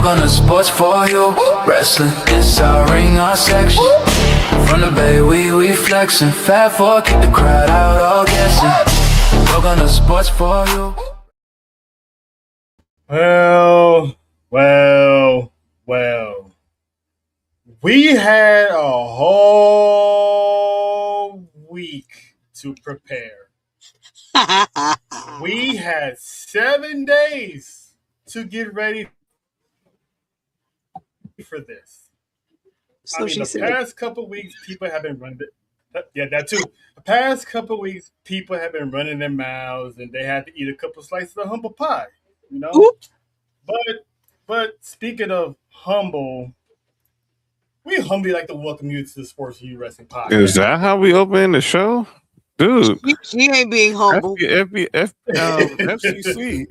Welcome to Sports for You Wrestling. It's our ring, our section. From the bay, we flexing. Fat four, keep the crowd out, all guessing. Welcome to Sports for You. Well. We had a whole week to prepare. We had 7 days to get ready for this. So past couple weeks, people have been running. Yeah, that too. The past couple weeks, people have been running their mouths, and they had to eat a couple slices of humble pie. You know. Ooh. But speaking of humble, we humbly like to welcome you to the Sports4U Wrestling podcast. Is that how we open the show? Dude, she ain't being humble. FCC,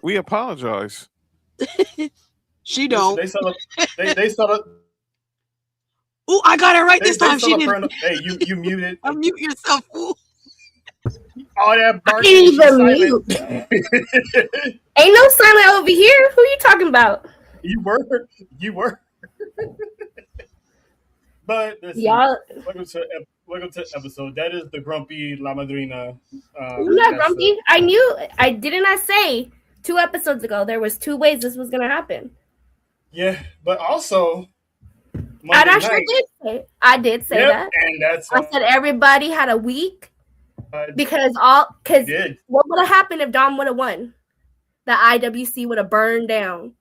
we apologize. She don't. They started. Ooh, I got it right this time. She didn't. Hey, you muted. Unmute yourself, fool. All that barking. I can't even mute. Ain't no silent over here. Who you talking about? You were. But listen, y'all, welcome to the episode. That is the grumpy La Madrina. I'm not grumpy. I knew. Didn't I say 2 episodes ago there was 2 ways this was gonna happen? Yeah, but also. And I sure did say. I did say that. And that's. I said everybody had a week because what would have happened if Dom would have won? The IWC would have burned down.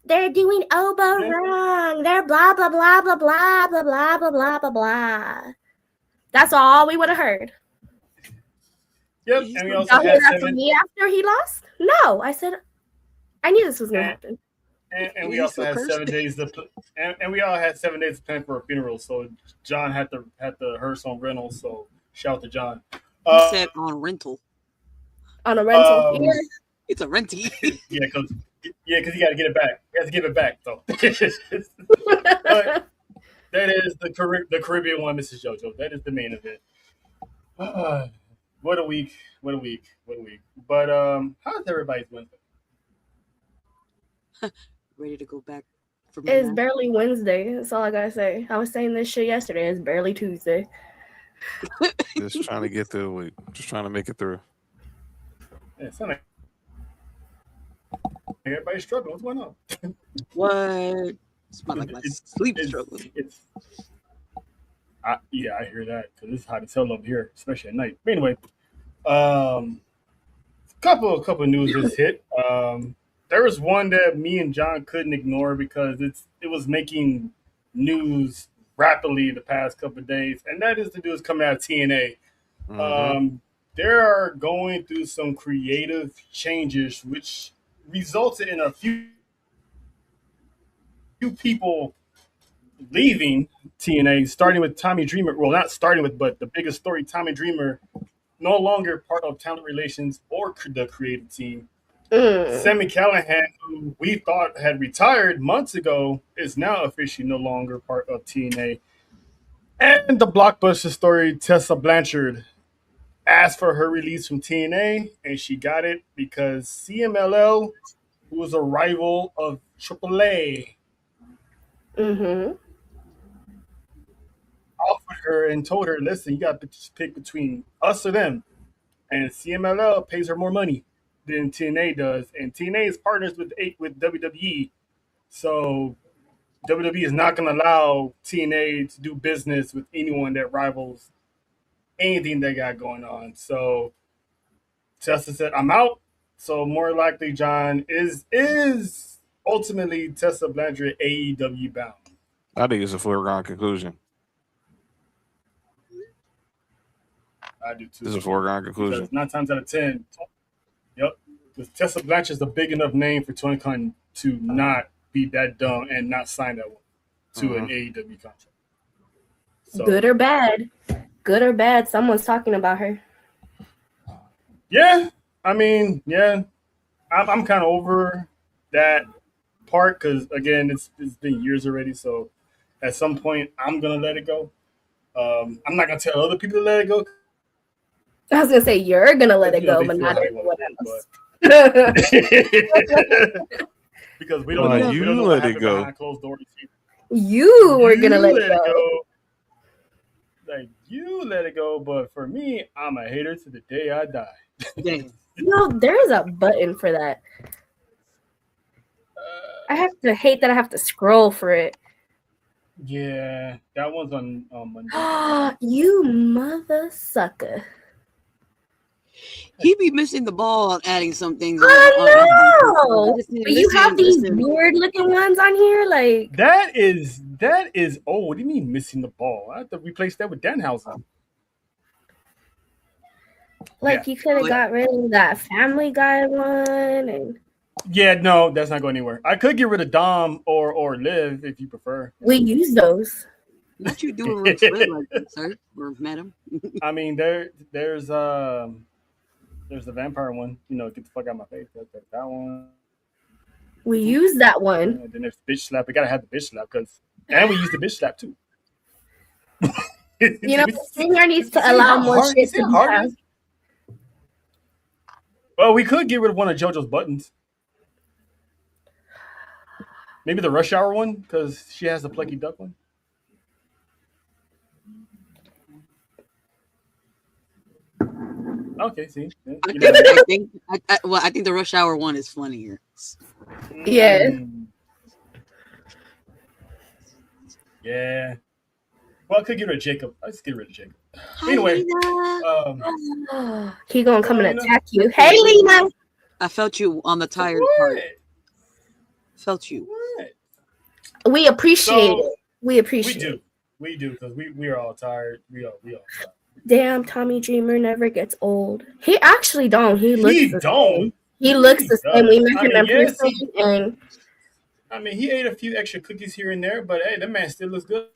They're doing Obo wrong. They're blah blah blah blah blah blah blah blah blah blah blah. That's all we would have heard. Yep. And we also y'all heard that from me after he lost? No, I said I knew this was gonna happen. And we also had 7 days and we all had 7 days to plan for a funeral. So John had to hearse on rental. So shout out to John. He said on rental. On a rental. It's a renty. Yeah, because he got to get it back. He has to give it back though. But that is the Caribbean one, Mrs. JoJo. That is the main event. What a week! But how's everybody's Wednesday? Ready to go back for It's barely Wednesday. That's all I gotta say. I was saying this shit yesterday. It's barely Tuesday. Just trying to get through the week. Just trying to make it through. Yeah, it's not like everybody's struggling. What's going on? What? It's not like my sleep struggling. I hear that because it's hot as hell over here, especially at night. But anyway, couple news just hit. There was one that me and John couldn't ignore because it was making news rapidly the past couple of days, and that is the news coming out of TNA. Mm-hmm. They are going through some creative changes, which resulted in a few people leaving TNA, starting with Tommy Dreamer. Well, not starting with, but the biggest story, Tommy Dreamer, no longer part of talent relations or the creative team. Sami Callihan, who we thought had retired months ago, is now officially no longer part of TNA. And the blockbuster story, Tessa Blanchard asked for her release from TNA, and she got it because CMLL, who was a rival of AAA, offered her and told her, listen, you got to pick between us or them. And CMLL pays her more money than TNA does. And TNA is partners with WWE. So WWE is not going to allow TNA to do business with anyone that rivals anything they got going on. So Tessa said, I'm out. So more likely, John, is ultimately Tessa Blanchard AEW bound. I think it's a foregone conclusion. I do too. It's a foregone conclusion. Because 9 times out of 10, yep, because Tessa Blanchard is a big enough name for Tony Khan to not be that dumb and not sign that one to an AEW contract. So, good or bad, someone's talking about her. Yeah, I mean, yeah, I'm kind of over that part because again, it's been years already. So at some point, I'm gonna let it go. I'm not gonna tell other people to let it go. I was gonna say you're gonna let it go, but not everyone else. because we don't know. You We don't know let what it happened go. behind closed doors. You were gonna let it go. Like you let it go, but for me, I'm a hater to the day I die. Damn. No, there's a button for that. I have to hate that I have to scroll for it. Yeah, that one's on Monday. You mother sucker. He be missing the ball on adding some things. I know. Listen, But you have these listen. weird looking ones on here, like That is oh, what do you mean missing the ball? I have to replace that with Danhausen. like you could have got rid of that Family Guy one and Yeah, no, that's not going anywhere. I could get rid of Dom or Liv if you prefer. we use those. What you doing with Fred like that, sir? Or madam? I mean, there's the vampire one. You know, get the fuck out of my face. That one. We use that one. And then there's the bitch slap. We gotta have the bitch slap and we use the bitch slap too. You know, Senior needs to allow more shit to be found. Well, we could get rid of one of JoJo's buttons. Maybe the Rush Hour one, because she has the Plucky Duck one. Okay, see. Yeah, I think the Rush Hour one is funnier. Yeah. Yeah. Well, I could get rid of Jacob. Let's get rid of Jacob. Anyway, he gonna come and attack you. Hey, Lena. I felt you on the tired part. Felt you. What? We appreciate it. We appreciate it. We do, because we are all tired. We all tired. Damn, Tommy Dreamer never gets old. He actually don't. He looks He the don't. same. He looks the same. We met him in yes, person, and I mean, he ate a few extra cookies here and there, but hey, that man still looks good.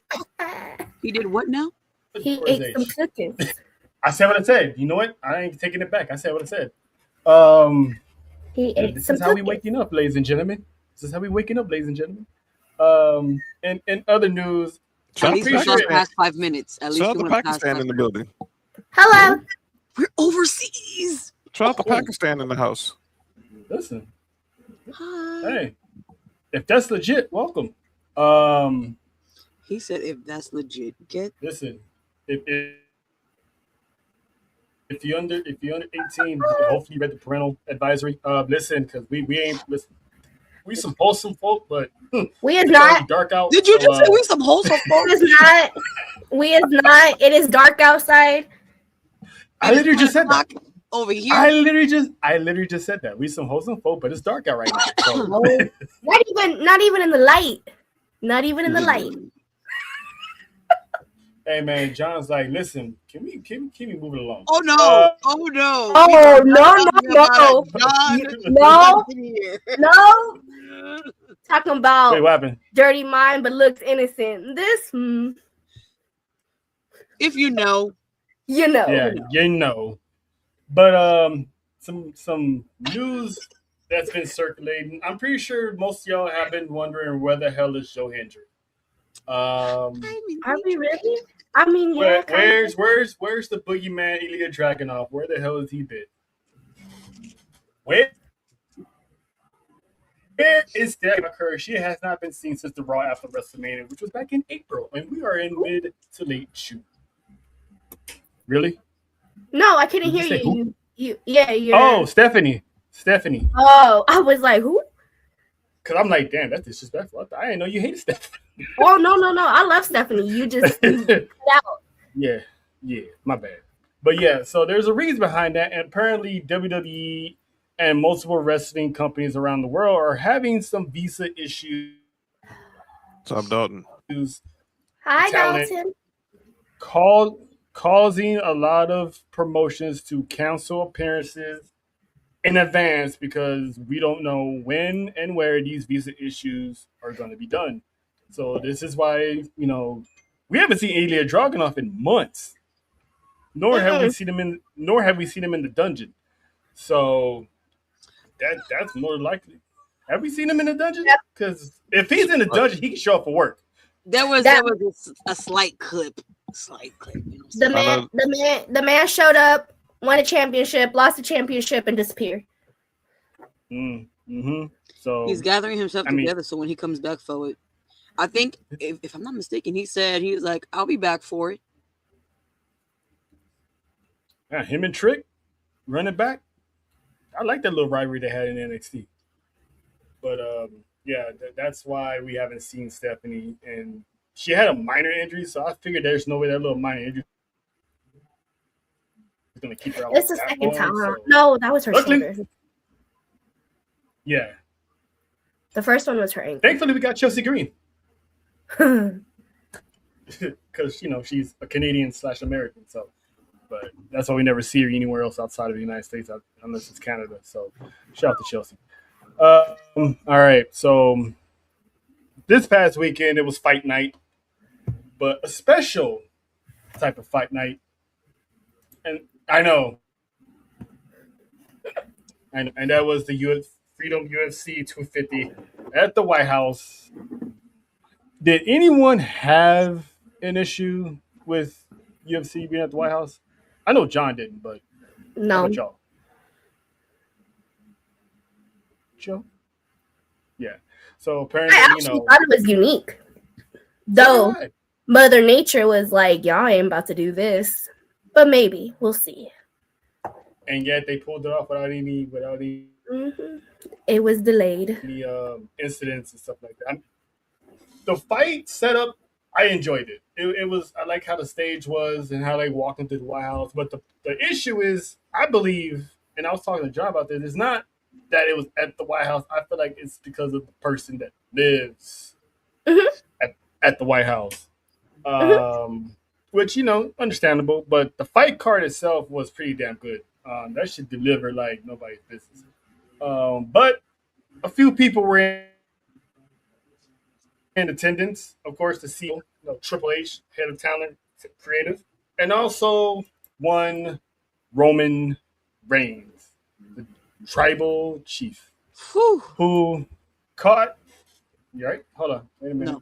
He did what now? He ate some cookies. I said what I said. You know what? I ain't taking it back. I said what I said. He ate this some is how we cookies. waking up, ladies and gentlemen. This is how we waking up, ladies and gentlemen. And in other news, At least we got past 5 minutes. At least Shout out we to went past Pakistan 5 in the minutes. building. Hello. We're overseas. Shout out to Pakistan in the house. listen. Hi. Hey, if that's legit, welcome. He said, "If that's legit, get." Listen, if you're under 18, hopefully you read the parental advisory. Listen, because we ain't listen. We some wholesome folk, but We is it's not. already dark out. Did you so, just say we some wholesome folk? It is not. We is not. It is dark outside. I literally just said that. Over here. I literally just said that. We some wholesome folk, but it's dark out right now. So. Not even in the light. Not even in the light. Hey man, John's like, listen, can we move it along? Oh no! Oh no! Oh no! Talking about Wait, what happened? dirty mind but looks innocent. This, if you know, you know. Yeah, you know. But some news that's been circulating. I'm pretty sure most of y'all have been wondering where the hell is Joe Hendry. Are we really? I mean, yeah. Where's the boogeyman Ilya Dragunov? Where the hell has he been? Where is that occurred? She has not been seen since the Raw after WrestleMania, which was back in April, and we are in mid to late June. Really? No, I couldn't hear you. You're... Oh, Stephanie. Oh, I was like, who? Because I'm like, damn, that's disrespectful. I didn't know you hated Stephanie. Oh, no. I love Stephanie. You just out. Yeah, my bad. But yeah, so there's a reason behind that. And apparently WWE and multiple wrestling companies around the world are having some visa issues. What's up, Dalton? Hi, Dalton. Causing a lot of promotions to cancel appearances in advance because we don't know when and where these visa issues are going to be done. So this is why, we haven't seen Ilya Dragunov in months. Nor have we seen him in the dungeon. So that's more likely. Have we seen him in the dungeon? Because if he's in the dungeon, he can show up for work. There was a slight clip. The man showed up, won a championship, lost the championship, and disappeared. Mm-hmm. So he's gathering himself together. So when he comes back for it, I think if I'm not mistaken, he was like, "I'll be back for it." Yeah, him and Trick running back. I like that little rivalry they had in NXT. But yeah, that's why we haven't seen Stephanie, and she had a minor injury, so I figured there's no way that little minor injury is going to keep her out. It's the second time. So. No, that was her shoulder. Yeah. The first one was her ankle. Thankfully, we got Chelsea Green. Because, she's a Canadian/American, so. But that's why we never see her anywhere else outside of the United States, unless it's Canada. So, shout out to Chelsea. All right, so this past weekend, it was fight night, but a special type of fight night. And I know. And that was the Freedom UFC 250 at the White House. Did anyone have an issue with UFC being at the White House? I know John didn't, but no. How about y'all? Joe? Yeah. So apparently, I actually thought it was unique. Though Mother Nature was like, y'all ain't about to do this. But maybe. We'll see. And yet they pulled it off without any mm-hmm. It was delayed. Any incidents and stuff like that. The fight setup, I enjoyed it. It was, I like how the stage was and how they walked into the White House. But the issue is, I believe, and I was talking to John about this, it's not that it was at the White House. I feel like it's because of the person that lives at the White House. Which, understandable. But the fight card itself was pretty damn good. That should deliver like nobody's business. But a few people were in attendance, of course, to see Triple H, head of talent, creative, and also one Roman Reigns, the tribal chief, who caught. You right? Hold on, wait a minute.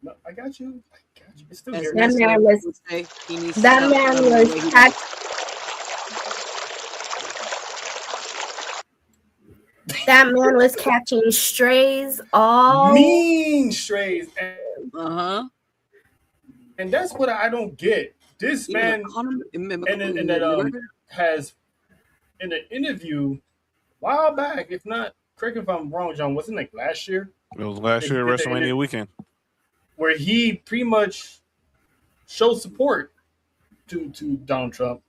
No, I got you. It's still here. That man was catching strays, all mean strays. And that's what I don't get. This man has in an interview a while back, if not, correct me if I'm wrong, John, wasn't like last year? It was last year WrestleMania weekend. Where he pretty much showed support to Donald Trump.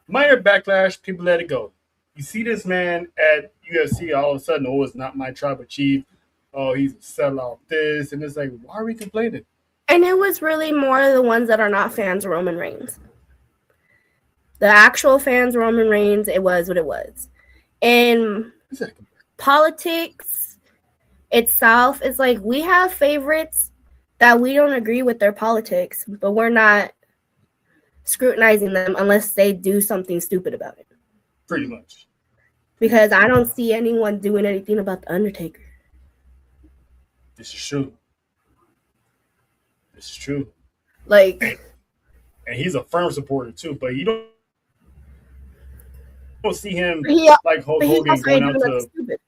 Minor backlash, people let it go. You see this man at UFC, all of a sudden, it's not my tribal chief. Oh, he's a sellout, this. And it's like, why are we complaining? And it was really more the ones that are not fans of Roman Reigns. The actual fans of Roman Reigns, it was what it was. And politics itself is like, we have favorites that we don't agree with their politics, but we're not scrutinizing them unless they do something stupid about it. Pretty much. Because I don't see anyone doing anything about The Undertaker. This is true. This is true. Like, and he's a firm supporter too, but you don't see him like Hulk Hogan going out to the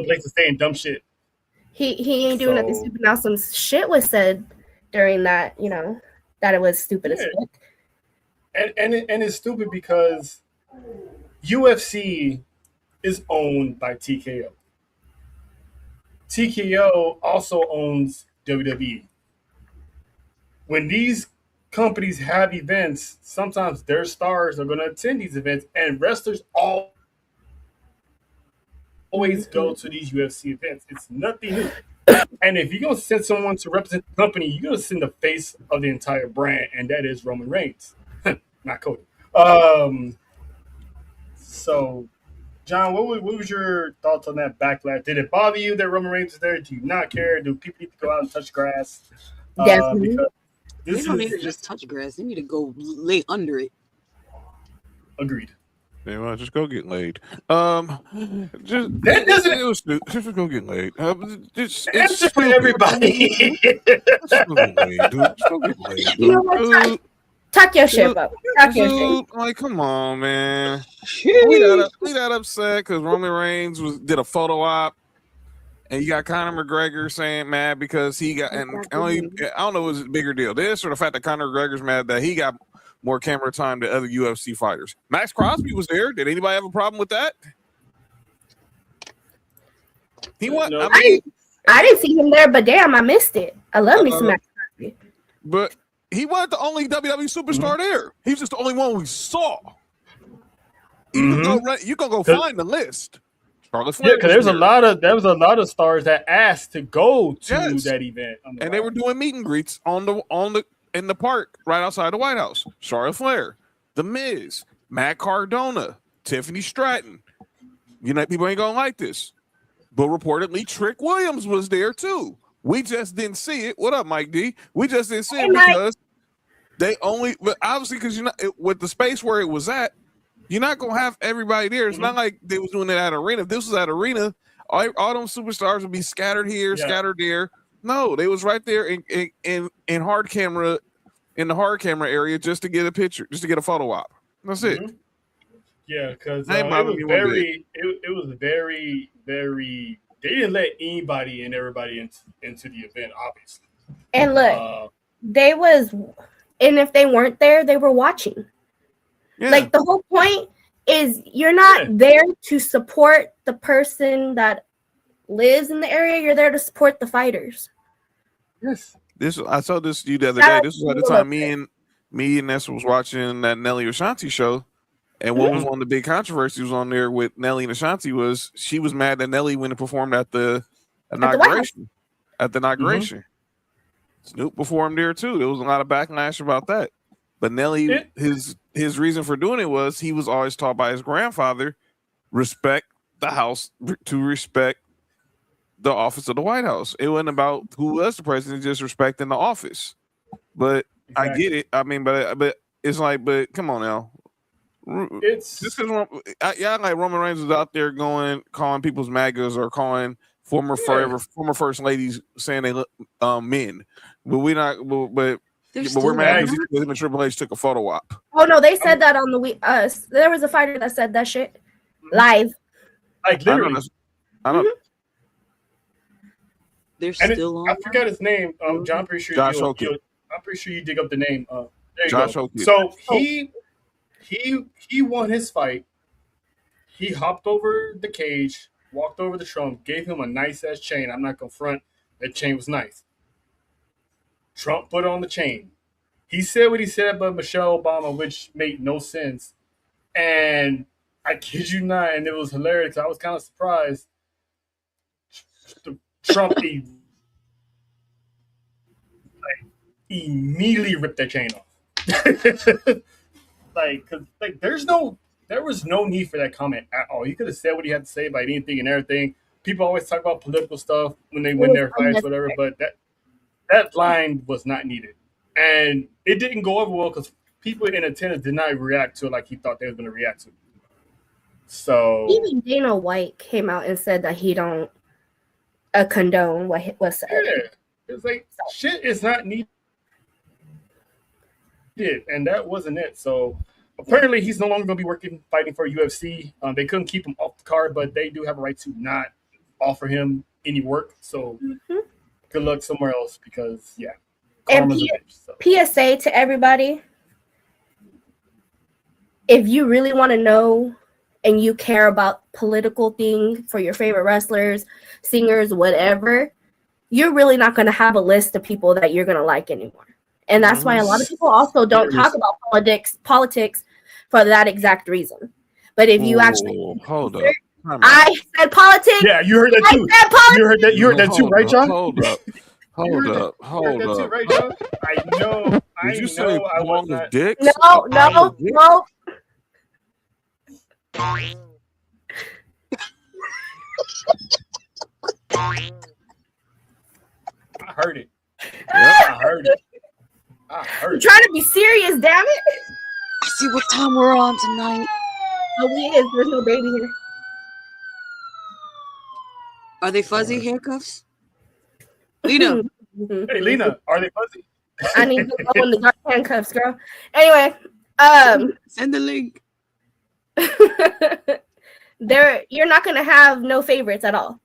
place to stay and dumb shit. He ain't doing nothing stupid. Now some shit was said during that, that it was stupid as fuck. And it's stupid because UFC is owned by TKO. TKO also owns WWE. When these companies have events, sometimes their stars are going to attend these events, and wrestlers always go to these UFC events. It's nothing new. And if you're going to send someone to represent the company, you're going to send the face of the entire brand, and that is Roman Reigns, not Cody. So, John, what was your thoughts on that backlash? Did it bother you that Roman Reigns is there? Do you not care? Do people need to go out and touch grass? Definitely. They don't need to just touch grass. They need to go lay under it. Agreed. They want to just go get laid. Just go get laid. It's for everybody. Just go get laid, dude. Just go get laid, dude. Tuck your shit up. Tuck your shit. Dude, like, come on, man. We that upset because Roman Reigns did a photo op, and you got Conor McGregor saying mad because he got, and I don't know what was a bigger deal, this or the fact that Conor McGregor's mad that he got more camera time than other UFC fighters. Max Crosby was there. Did anybody have a problem with that? He won. No. I didn't see him there, but damn, I missed it. I love me some Max Crosby. But he wasn't the only WWE superstar there. He was just the only one we saw. You can go find the list. Charlotte Flair, because there was a lot of stars that asked to go to that event, and they were doing meet and greets in the park right outside the White House. Charlotte Flair, The Miz, Matt Cardona, Tiffany Stratton. You know, people ain't gonna like this, but reportedly Trick Williams was there too. We just didn't see it. What up, Mike D? We just didn't see it because they only, but obviously because you're not with the space where it was at. You're not gonna have everybody there. It's not like they was doing it at arena. If this was at arena, all them superstars would be scattered here, scattered there. No, they was right there in hard camera, in the hard camera area just to get a picture, just to get a photo op. That's it. Yeah, because it was very, very. They didn't let anybody and everybody into the event, obviously. And look, and if they weren't there, they were watching. Yeah. Like, the whole point is you're not there to support the person that lives in the area. You're there to support the fighters. Yes. I saw this to you the other day. This was at the time me and Nessa was watching that Nelly Ashanti show. And what was one of the big controversies on there with Nelly and Ashanti was she was mad that Nelly went and performed at the inauguration. Snoop performed there too. There was a lot of backlash about that. But Nelly, his reason for doing it was he was always taught by his grandfather, respect the house, to respect the office of the White House. It wasn't about who was the president, just respecting the office. But I get it. I mean, but it's like, but come on now. It's just because like Roman Reigns was out there calling people's MAGAs or calling former first ladies saying they look men, but we're not. But we're mad because him and Triple H took a photo op. Oh no, they said that on the us. There was a fighter that said that shit live. Like literally, I don't. They're still on. I forgot his name. John, I'm pretty sure Josh Hogan. I'm pretty sure you dig up the name. There you Josh go. Hogan. So he won his fight. He hopped over the cage, walked over the Trump, gave him a nice ass chain. I'm not gonna front. That chain was nice. Trump put on the chain. He said what he said about Michelle Obama, which made no sense. And I kid you not, and it was hilarious. I was kind of surprised. Trump immediately ripped that chain off. There was no need for that comment at all. He could have said what he had to say about anything and everything. People always talk about political stuff when they win their fights, whatever, but that line was not needed. And it didn't go over well because people in attendance did not react to it like he thought they were going to react to it. So even Dana White came out and said that he don't condone what was said. Yeah. It's like shit is not needed. And that wasn't it. So apparently he's no longer going to be fighting for UFC. They couldn't keep him off the card, but they do have a right to not offer him any work. So good luck somewhere else because and PSA to everybody, if you really want to know and you care about political things for your favorite wrestlers, singers, whatever, you're really not going to have a list of people that you're going to like anymore. And that's why a lot of people also don't talk about politics for that exact reason. But if you actually hold up, I said politics. Yeah, you heard that too. You heard that too, right, John? Hold up. Right, John? I know. Did you say long as dicks? No. I heard it. I heard it. I'm trying to be serious, damn it. See what time we're on tonight. Oh, we is. There's no baby here. Are they fuzzy handcuffs? Lena. Hey, Lena, are they fuzzy? I need to go in the dark handcuffs, girl. Anyway, Send the link. you're not gonna have no favorites at all.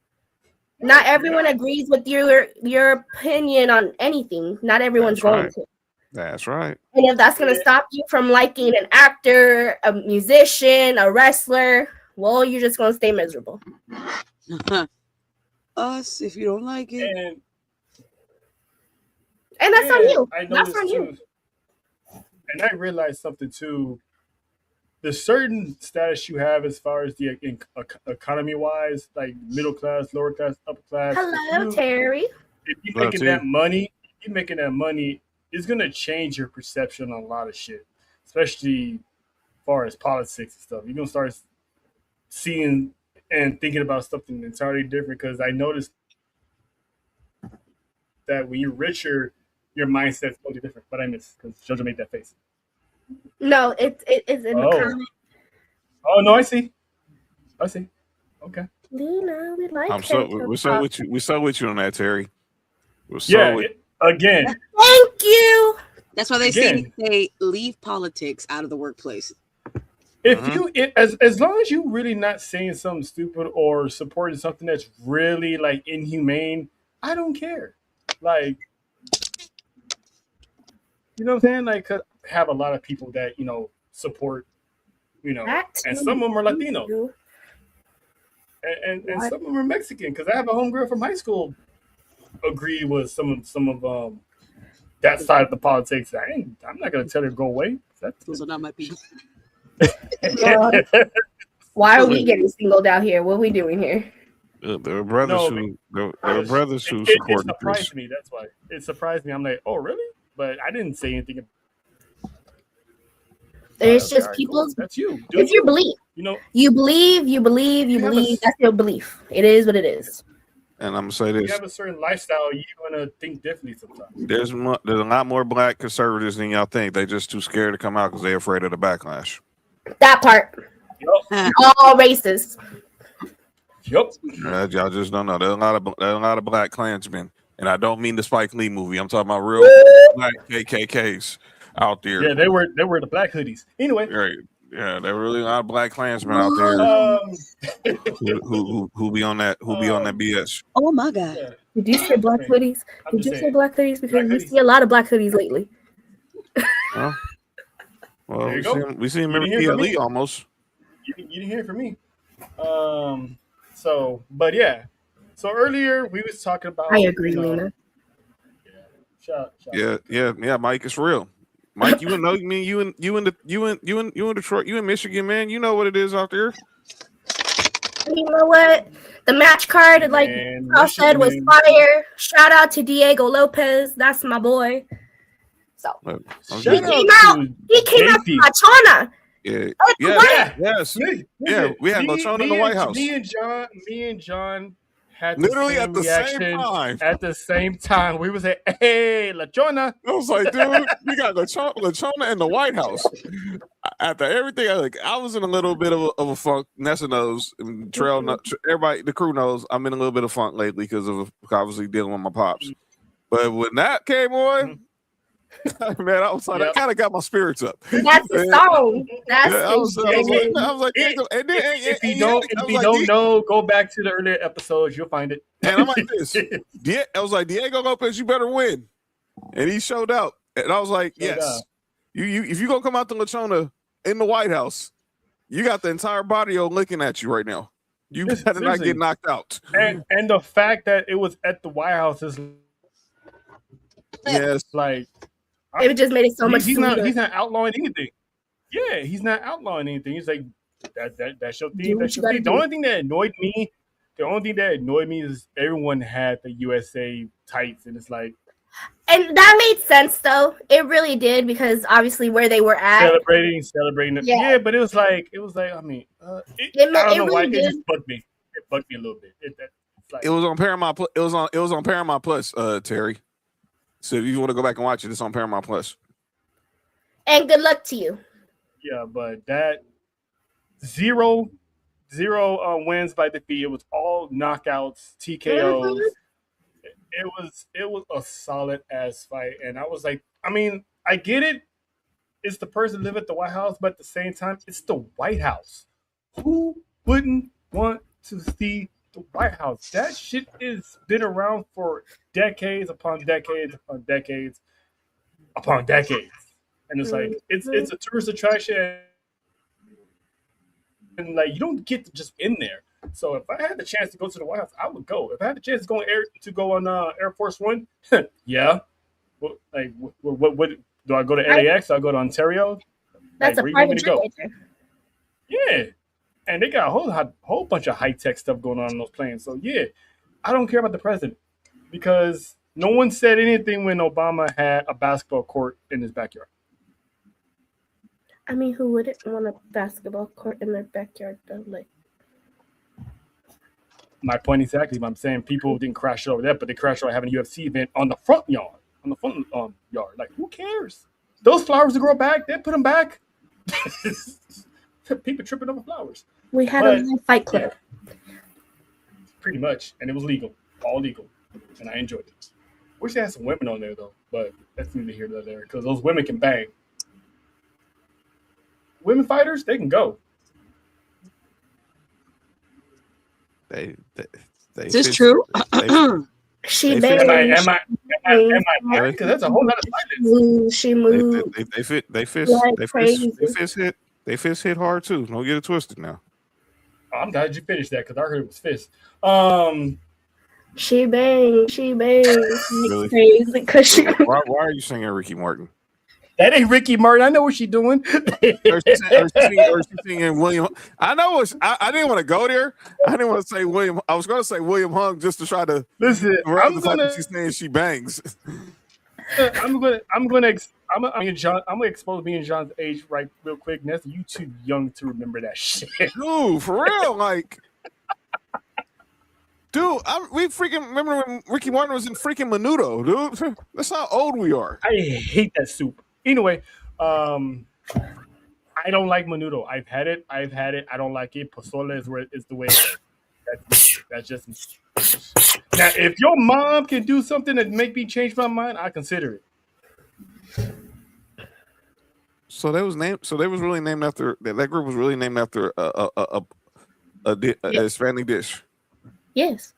Not everyone agrees with your opinion on anything. Not everyone's going to. That's right. And if that's gonna stop you from liking an actor, a musician, a wrestler, well, you're just gonna stay miserable. Us, if you don't like it. And that's on you. That's on you. And I realized something too. The certain status you have as far as the economy wise, like middle class, lower class, upper class. Hello, Terry. If you're making that money, it's gonna change your perception on a lot of shit, especially as far as politics and stuff. You're gonna start seeing and thinking about something entirely different. Because I noticed that when you're richer, your mindset's totally different. But I missed because JoJo made that face. No, it's in the comment. Oh no, I see. Okay. Lena, we like we're so with you. We're so with you on that, Terry. Again. Thank you. That's why they say leave politics out of the workplace. If you as long as you really not saying something stupid or supporting something that's really like inhumane, I don't care. Like, you know what I'm saying? Like, 'cause I have a lot of people that support, and some of them are Latino, and some of them are Mexican. Because I have a homegirl from high school agree with some of that side of the politics. I'm not gonna tell her to go away. Those are not my people. Why are we getting singled out here? What are we doing here? There are brothers who support it. Surprised me. That's why it surprised me. I'm like, oh really? But I didn't say anything. It's just people's. That's you. It's your belief. You believe. That's your belief. It is what it is. And I'm gonna say this: you have a certain lifestyle, you're gonna think differently sometimes. There's a lot more black conservatives than y'all think. They just too scared to come out because they're afraid of the backlash. That part. Yep. All races. Yep. Y'all just don't know. There's a lot of black Klansmen, and I don't mean the Spike Lee movie. I'm talking about real black KKKs out there. Yeah, they were the black hoodies. Anyway. Right. Yeah, there are really a lot of black Klansmen out there who be on that BS. Oh my God! Did you say black hoodies? Did you say black hoodies? Because we see a lot of black hoodies lately. Well, we see him every Lee almost. You didn't hear it from me. So earlier we was talking about. I agree, Lena. Yeah, Mike, it's real. Mike, you know, you in Detroit, you in Michigan, man. You know what it is out there. You know what? The match card, like I said, was fire. Shout out to Diego Lopez. That's my boy. So he came out from Machana. Yeah. We had Lachona in the White House. Me and John had literally at the same time. At the same time, we was like, "Hey, Lachona!" I was like, "Dude, we got Lachona in the White House." After everything, I was in a little bit of a funk. Nessa knows, and everybody, the crew knows, I'm in a little bit of funk lately because of obviously dealing with my pops. But when that came on, man, I was like, that kind of got my spirits up. That's the song. That's I was like, if you don't know, go back to the earlier episodes. You'll find it. And I'm like this. I was like, Diego Lopez, you better win. And he showed out. And I was like, yes. You if you gonna come out to Lachona in the White House, you got the entire body looking at you right now. You better not get knocked out. And the fact that it was at the White House is like. It just made it so much sweeter. He's not outlawing anything. Yeah, he's not outlawing anything. He's like, that's your thing. That's your thing. The only thing that annoyed me is everyone had the USA tights, and it's like. And that made sense, though. It really did, because obviously where they were at, celebrating. Yeah, but it was like. I mean, I don't know why. It just bugged me. It bugged me a little bit. It was on Paramount. It was on Paramount Plus, Terry. So if you want to go back and watch it, it's on Paramount Plus. And good luck to you. Yeah, but that zero wins by defeat. It was all knockouts, TKOs. it was a solid ass fight, and I was like, I mean, I get it. It's the person live at the White House, but at the same time, it's the White House. Who wouldn't want to see the White House? That shit is been around for decades upon decades upon decades upon decades, and it's like it's a tourist attraction, and like you don't get to just in there. So if I had the chance to go to the White House, I would go. If I had the chance to go on Air Force One, yeah. What do I go to LAX? Do I go to Ontario? That's like, a private jet. Yeah, and they got a whole bunch of high tech stuff going on those planes. So yeah, I don't care about the president because no one said anything when Obama had a basketball court in his backyard. I mean, who wouldn't want a basketball court in their backyard though? Like, my point exactly. I'm saying people didn't crash over that, but they crashed over having a UFC event on the front yard. Like, who cares? Those flowers will grow back. They put them back. People tripping over flowers. We had a fight club. Yeah, pretty much, and it was legal, all legal, and I enjoyed it. Wish they had some women on there though, but that's neither here nor there because those women can bang. Women fighters, they can go. Is this true? She banged. Am I married? Because that's a whole lot of silence. She moved. They fist hit hard too. Don't get it twisted now. Oh, I'm glad you finished that because I heard it was fist. She banged. Really? Crazy because she. Why are you singing Ricky Martin? That ain't Ricky Martin. I know what she's doing. Or she's singing William. I know. I didn't want to go there. I didn't want to say William. I was going to say William Hung just to try to listen. She's saying she bangs. I'm gonna expose me and John's age right real quick. Nessa, you too young to remember that shit. Dude, for real, like. Dude, we freaking remember when Ricky Martin was in freaking Menudo, dude. That's how old we are. I hate that soup. Anyway, I don't like Menudo. I've had it. I don't like it. Pozole is the way it is. That's just me. Now, if your mom can do something that make me change my mind, I consider it. So that was really named after that group was really named after a Hispanic dish. Yes.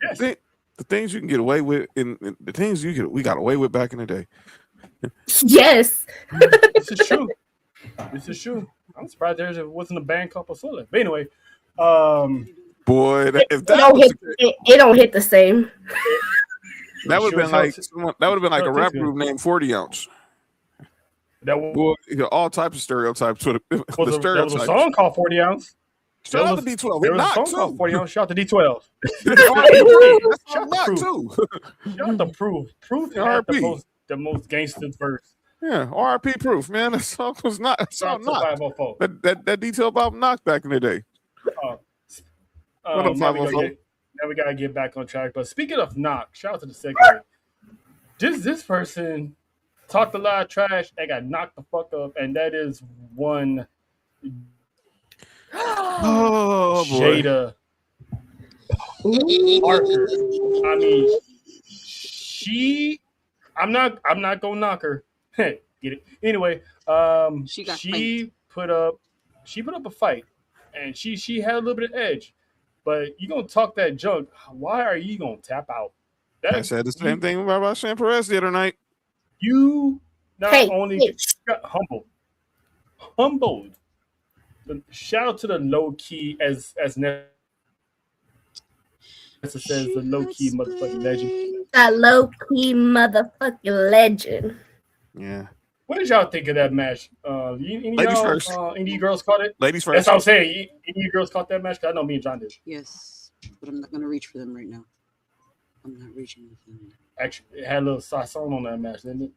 Yes. The things you can get away with the things we got away with back in the day. Yes. This is true. I'm surprised there wasn't a band called Pozole. But anyway, boy, it don't hit the same. That would have been like a rap group named 40 Ounce. Boy, all types of stereotypes. There was a song called 40 Ounce. Shout out to D12. There was a song called 40 Ounce. Shout out to D12. Shout out to Shout out to Proof. Proof had the most gangster verse. Yeah, R.I.P. Proof, man. That song was not. That detail about knocked back in the day. Now we gotta get back on track. But speaking of knock, shout out to the second. This person talked a lot of trash and got knocked the fuck up, and that is one. Oh, Jada Parker. I mean, I'm not gonna knock her. Get it? Anyway, she put up a fight, and she had a little bit of edge. But you gonna talk that junk? Why are you gonna tap out? I said the same thing about Shane Perez the other night. You not only got humbled. Shout out to the low key as Nessa says, the low key motherfucking legend. That low key motherfucking legend. Yeah. What did y'all think of that match? Ladies first. Any girls caught it? Ladies first. That's what I'm saying. Any girls caught that match? Because I know me and John did. Yes, but I'm not gonna reach for them right now. I'm not reaching with them. Actually, it had a little sazon on that match, didn't it?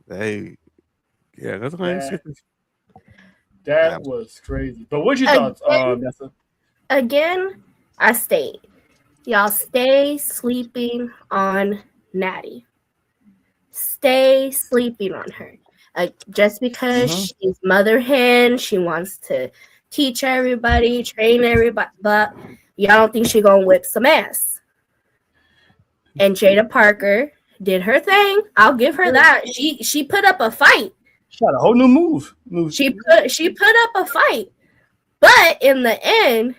Hey, yeah, that's what that was crazy. But what's your thoughts, Nessa? Again, I state, y'all stay sleeping on Natty. Stay sleeping on her. Just because she's mother hen, she wants to teach everybody, train everybody. But Y'all don't think she gonna whip some ass. And Jada Parker did her thing. I'll give her that. She put up a fight. She got a whole new move. She put up a fight. But in the end,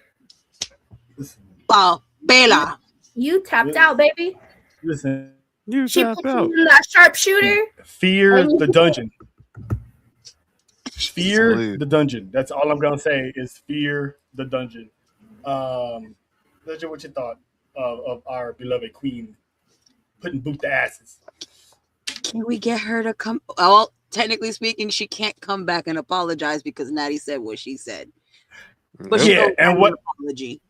Bella, you tapped out, baby. Listen, She put you in that sharpshooter. fear the dungeon. Fear the dungeon. That's all I'm gonna say is fear the dungeon. Legend, what you thought of our beloved queen putting boot to asses? can we get her to come? Well, technically speaking, she can't come back and apologize because Natty said what she said. But she Yeah, and what apology?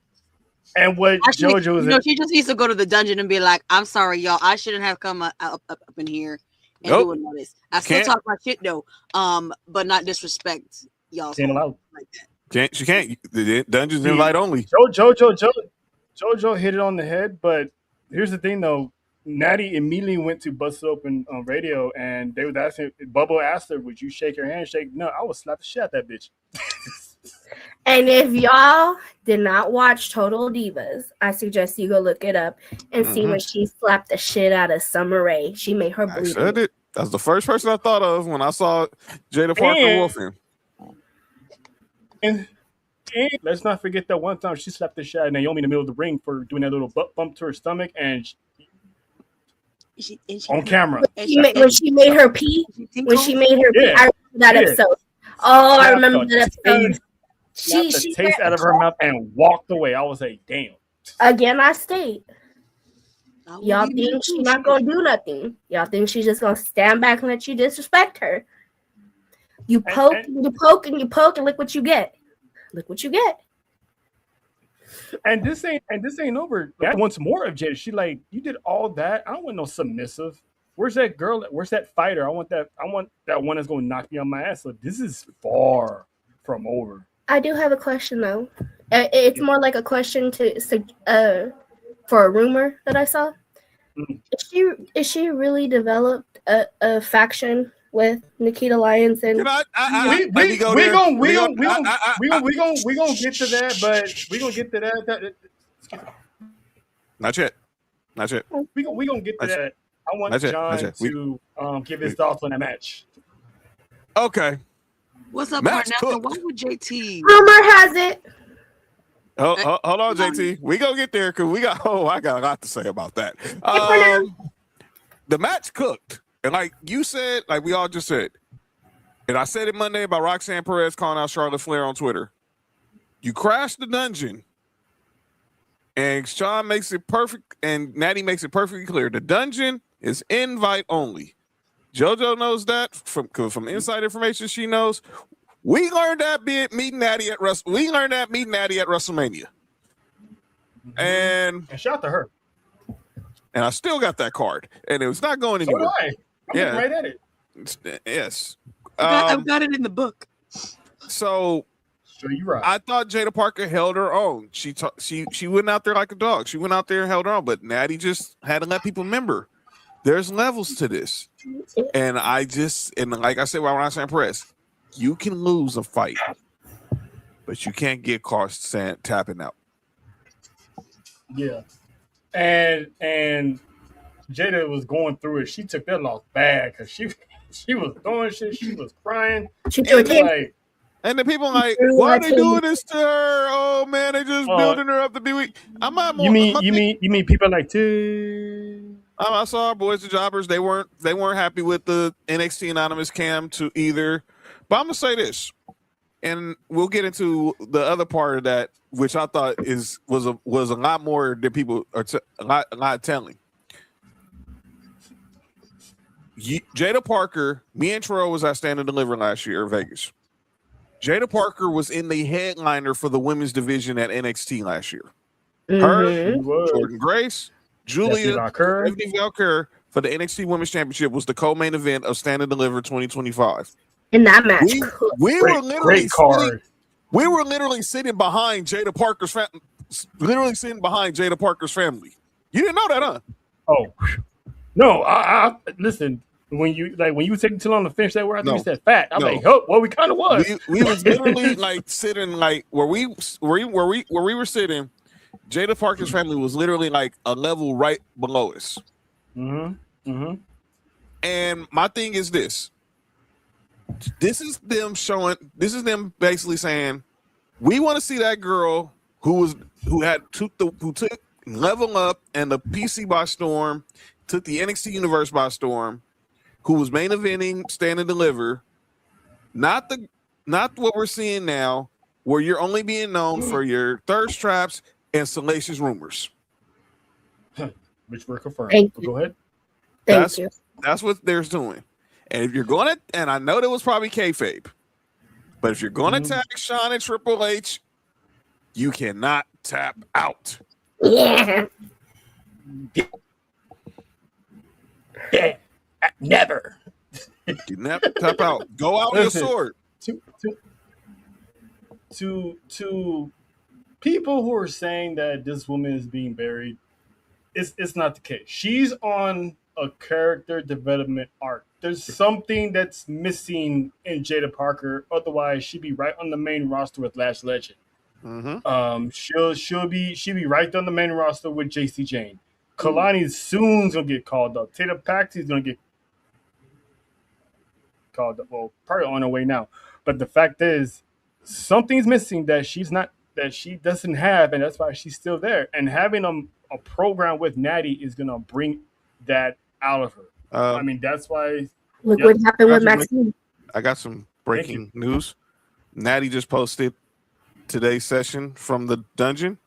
And what Actually, JoJo's she just needs to go to the dungeon and be like, "I'm sorry, y'all. I shouldn't have come up in here and doing all this. I still talk my shit though, but not disrespect y'all." Can't allow like that. She can't. The dungeon's invite only. JoJo hit it on the head, but here's the thing though. Natty immediately went to Busted Open on radio, and they was asking. Bubba asked her, "Would you shake her hand?" Shake? No, I would slap the shit out of that bitch. And if y'all did not watch Total Divas, I suggest you go look it up and see when she slapped the shit out of Summer Rae. She made her bleed. I said it. That's the first person I thought of when I saw Jada Parker wolfing. And let's not forget that one time she slapped the shit out of Naomi in the middle of the ring for doing that little butt bump to her stomach, and she on camera. When she made her pee. When she made her pee. I remember that episode. Oh, I remember that episode. She the taste out of her mouth and walked away. I was like, damn. Again, I state. Y'all think she's not gonna do nothing. Y'all think she's just gonna stand back and let you disrespect her. You poke, you poke, and you poke, and look what you get. Look what you get. And this ain't over. That wants more of Jada. She like, you did all that. I don't want no submissive. Where's that girl? Where's that fighter? I want that one that's gonna knock me on my ass. So this is far from over. I do have a question though. It's more like a question for a rumor that I saw. Is she really developed a faction with Nikita Lyons and? We gonna get to that, but we gonna get to that. Not yet. We gonna get to that. I want John to give his thoughts on that match. Okay. What's up, Marnell? Why would JT? Rumor has it. Hold on, JT. We gonna get there because I got a lot to say about that. The match cooked, and like you said, like we all just said, and I said it Monday about Roxanne Perez calling out Charlotte Flair on Twitter. You crashed the dungeon, and Sean makes it perfect, and Natty makes it perfectly clear. The dungeon is invite only. JoJo knows that from inside information she knows. We learned that meeting Natty at WrestleMania. And shout out to her. And I still got that card, and it was not going anywhere. So I'm right at it. Yes, I've got it in the book. So you're right. I thought Jada Parker held her own. She went out there like a dog. She went out there and held her own, but Natty just had to let people remember. There's levels to this. And like I said, while Roxanne Perez, you can lose a fight, but you can't get caught tapping out. Yeah. And Jada was going through it. She took that loss bad because she was doing shit. She was crying. And the people like, why are they doing this to her? Oh man, they just building her up to be weak. I'm not more. You mean people like T? I saw our boys, the jobbers. They weren't happy with the NXT Anonymous cam to either. But I'm gonna say this, and we'll get into the other part of that, which I thought was a lot more than people are a lot telling. Jada Parker, me and Terrell was at Stand and Deliver last year in Vegas. Jada Parker was in the headliner for the women's division at NXT last year. Her, Jordan Grace, Julia, Stephanie Valkyrie for the NXT Women's Championship was the co-main event of Stand and Deliver 2025. In that match, we were literally sitting behind Jada Parker's family. You didn't know that, huh? Oh no! I listen. When you were taking too long to finish that word, I think you said fat. I'm like, oh, well, we kind of was. We was literally like sitting like where we were sitting. Jada Parker's family was literally like a level right below us. Mm-hmm. Mm-hmm. And my thing is this. This is them basically saying, we want to see that girl who took Level Up and the PC by storm, took the NXT universe by storm, who was main eventing Stand and Deliver. Not what we're seeing now, where you're only being known for your thirst traps and salacious rumors. Which were confirmed. Go ahead. Thank you. That's what they're doing. And if you're going to, and I know that was probably kayfabe, but if you're going to tag Shawn and Triple H, you cannot tap out. Yeah. Never. You never tap out. Go out with your sword. To people who are saying that this woman is being buried, it's not the case. She's on a character development arc. There's something that's missing in Jada Parker. Otherwise, she'd be right on the main roster with Lash Legend. Mm-hmm. She'll be right on the main roster with JC Jane. Kalani soon's gonna get called up. Tatum Paxley's gonna get called up. Well, probably on her way now. But the fact is, something's missing that she doesn't have, and that's why she's still there. And having a program with Natty is gonna bring that out of her. I mean, that's why. Look what happened with Maxine. I got some breaking news. Natty just posted today's session from the dungeon.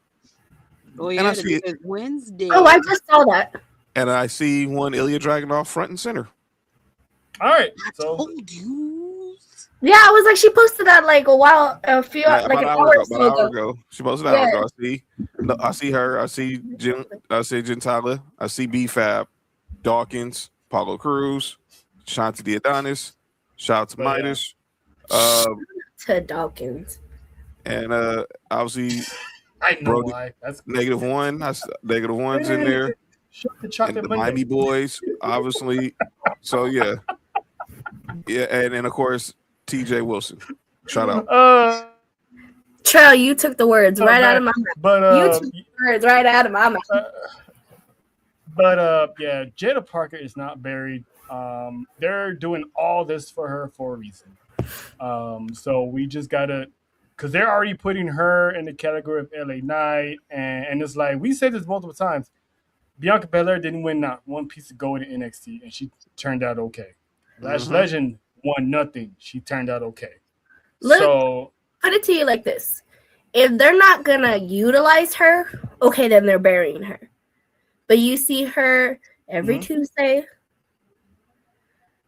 Oh yeah, it's Wednesday. Oh, I just saw that. And I see one Ilya Dragunov front and center. All right, I told you. Yeah, I was like, she posted that like an hour ago. She posted an hour ago. I see her. I see Gentile. I see B-Fab, Dawkins, Paulo Cruz, Shanti the Adonis. Shout out to Midas. To Dawkins. And obviously, I know Brody, why. That's -1. -1's in there. And the Miami boys, obviously. So yeah, and of course TJ Wilson. Shout out. Trell, you took the words right out of my mouth. But you took the words right out of my mouth. Yeah, Jada Parker is not buried. They're doing all this for her for a reason. So we just gotta, because they're already putting her in the category of LA Knight, and it's like we said this multiple times. Bianca Belair didn't win not one piece of gold in NXT, and she turned out okay. Lash Legend won nothing. She turned out okay. So put it to you like this. If they're not going to utilize her, okay, then they're burying her. But you see her every Tuesday.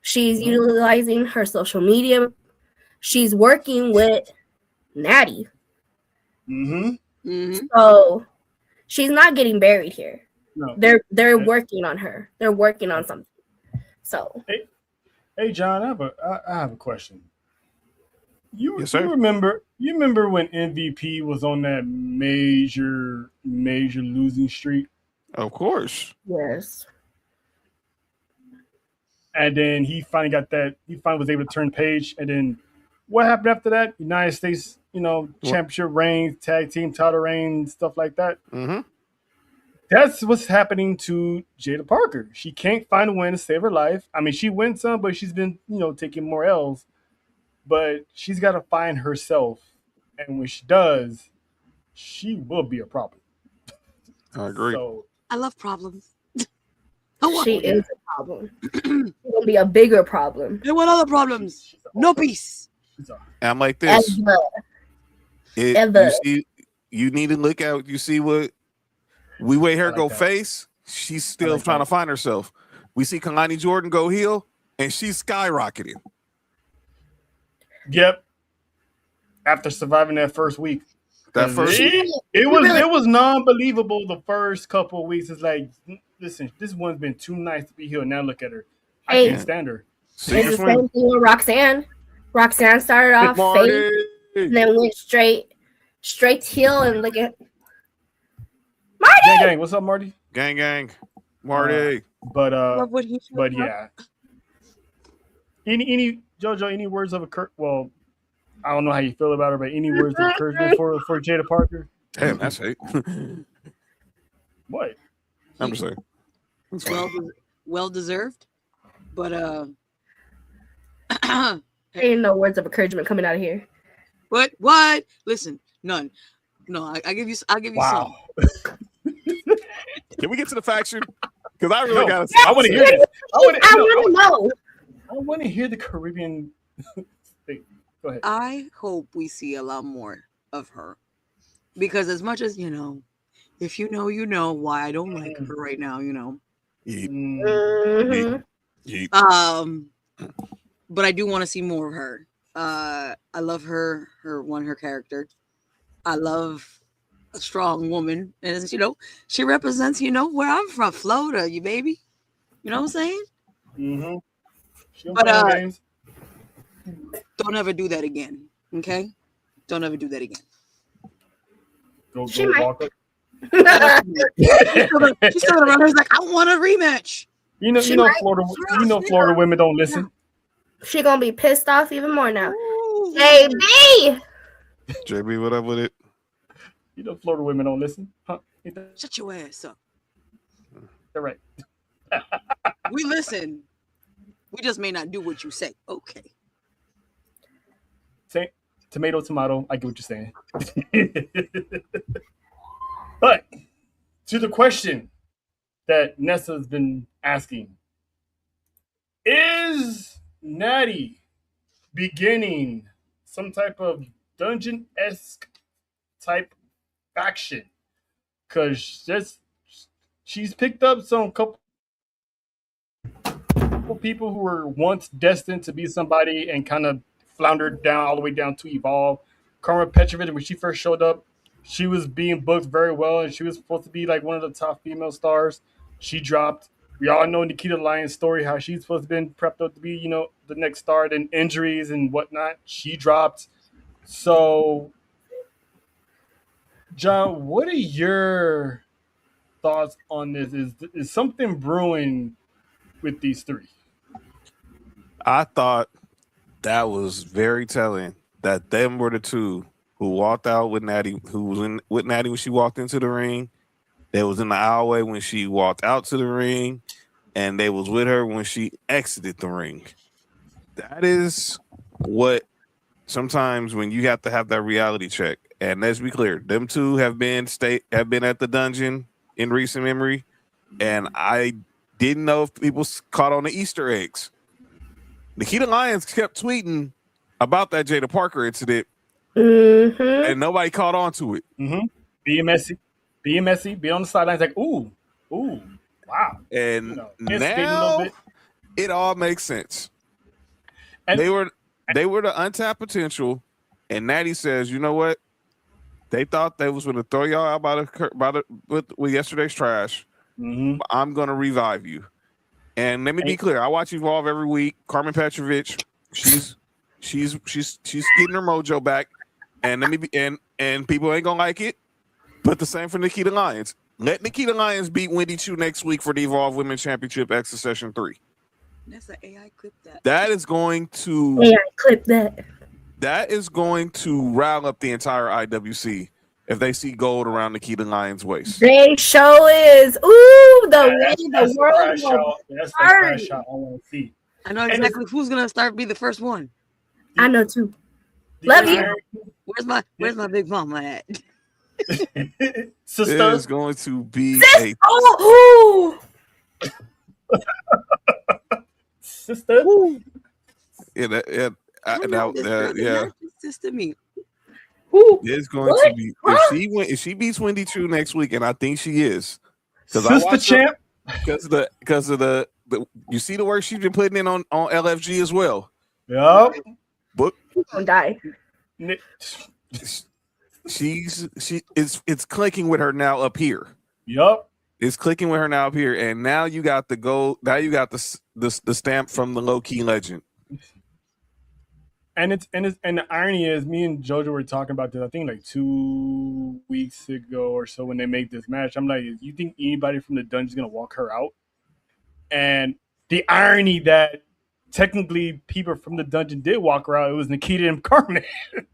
She's utilizing her social media. She's working with Natty. So she's not getting buried here. No. They're working on her. They're working on something. So hey John, I have a question. You remember when MVP was on that major losing streak? Of course. Yes. And then he finally was able to turn page. And then what happened after that? United States, championship reigns, tag team title reigns, stuff like that. That's what's happening to Jada Parker. She can't find a win to save her life. I mean, she wins some, but she's been, taking more L's. But she's got to find herself. And when she does, she will be a problem. I agree. So, I love problems. She is a problem. She will be a bigger problem. And what other problems? No peace. I'm like this. You need to look out. You see what we wait her go face. She's still trying to find herself. We see Kalani Jordan go heel, and she's skyrocketing. Yep. After surviving that first week. It was non-believable the first couple of weeks. It's like, listen, this one's been too nice to be here. Now look at her. I can't stand her. It's the same thing with Roxanne. Roxanne started off face and then went straight to heel, and look at Marty. Gang, what's up, Marty? Gang, Marty. But yeah. Any JoJo? Any words of well, I don't know how you feel about her, but any words of encouragement for Jada Parker? Damn, that's hate. What? I'm just saying. It's fine. Well deserved, but Ain't no words of encouragement coming out of here. What? Listen, none. No, I give you. Wow. Some. Can we get to the faction? Because I really got to. I want to hear this. I want to know. I want to hear the Caribbean thing. Go ahead. I hope we see a lot more of her, because as much as if you know why I don't like her right now, Mm-hmm. But I do want to see more of her. I love her character. I love a strong woman, and she represents where I'm from, Florida, you baby. You know what I'm saying? Mm-hmm. But don't ever do that again, okay? Don't ever do that again. Go walk up. She's still around here like, I want a rematch. Florida women don't listen. She gonna be pissed off even more now. JB, what up with it? Florida women don't listen, huh? Shut your ass up. They're right. We listen. We just may not do what you say. Okay. Say tomato. I get what you're saying. But to the question that Nessa's been asking, is Natty beginning some type of dungeon-esque type faction? Because she's picked up some couple people who were once destined to be somebody and kind of floundered down all the way down to evolve. Karma Petrovic, when she first showed up, she was being booked very well, and she was supposed to be like one of the top female stars. She dropped. We all know Nikita Lyons' story, how she's supposed to have been prepped up to be, the next star, then injuries and whatnot. She dropped. So, John, what are your thoughts on this? Is something brewing with these three? I thought that was very telling that them were the two who walked out with Natty, who was with Natty when she walked into the ring. They was in the aisleway when she walked out to the ring, and they was with her when she exited the ring. That is what sometimes when you have to have that reality check. And let's be clear, them two have been at the dungeon in recent memory, and I didn't know if people caught on the Easter eggs. Nikita Lyons kept tweeting about that Jada Parker incident, and nobody caught on to it. Being messy, be on the sidelines like, ooh, wow. And now it all makes sense. And they were the untapped potential, and Natty says, you know what? They thought they was going to throw y'all out with yesterday's trash. I'm going to revive you. And let me be clear, I watch Evolve every week. Carmen Petrovic, she's getting her mojo back, and and people ain't gonna like it. But the same for Nikita Lyons. Let Nikita Lyons beat Wendy Chu next week for the Evolve Women's Championship Extra Session 3. That's an AI clip. That is going to AI clip that. That is going to rile up the entire IWC if they see gold around Nikita Lyons' waist. They show is. Ooh, the world will That's the crash shot I want to see. I know exactly who's gonna be the first one. I know too. Love you. Where's my big mama at? Sister is going to be sister. Yeah, Sister me. It's going to be if she beats Wendy Chu next week, and I think she is. Sister champ. Because of the you see the work she's been putting in on LFG as well. Yep. But she's gonna die. It's clicking with her now up here. Yep. It's clicking with her now up here, and now you got the gold. Now you got the stamp from the low key legend. And the irony is, me and JoJo were talking about this, I think like 2 weeks ago or so when they made this match. I'm like, you think anybody from the dungeon is gonna walk her out? And the irony that technically people from the dungeon did walk her out, it was Nikita and Carmen.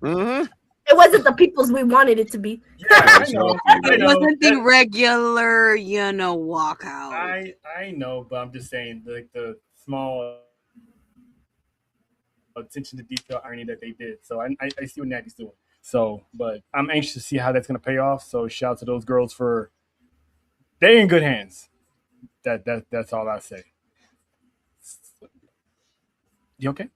And It wasn't the people's we wanted it to be. Yeah, I know. It wasn't the regular, walkout. I know, but I'm just saying, like the small attention to detail irony that they did. So I see what Natty's doing. So, but I'm anxious to see how that's going to pay off. So shout out to those girls for they're in good hands. That's all I say. You okay?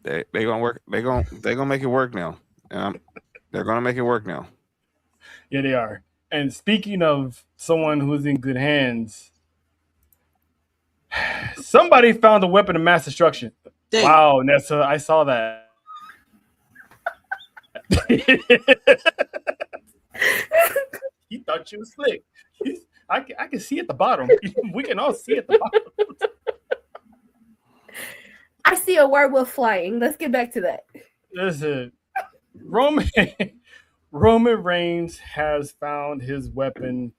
They gonna work. They gonna make it work now. They're gonna make it work now. Yeah, they are. And speaking of someone who's in good hands, somebody found a weapon of mass destruction. Dang. Wow, Nessa, I saw that. He thought you was slick. I can see at the bottom. We can all see at the bottom. I see a werewolf flying. Let's get back to that. Listen, Roman Reigns has found his weapon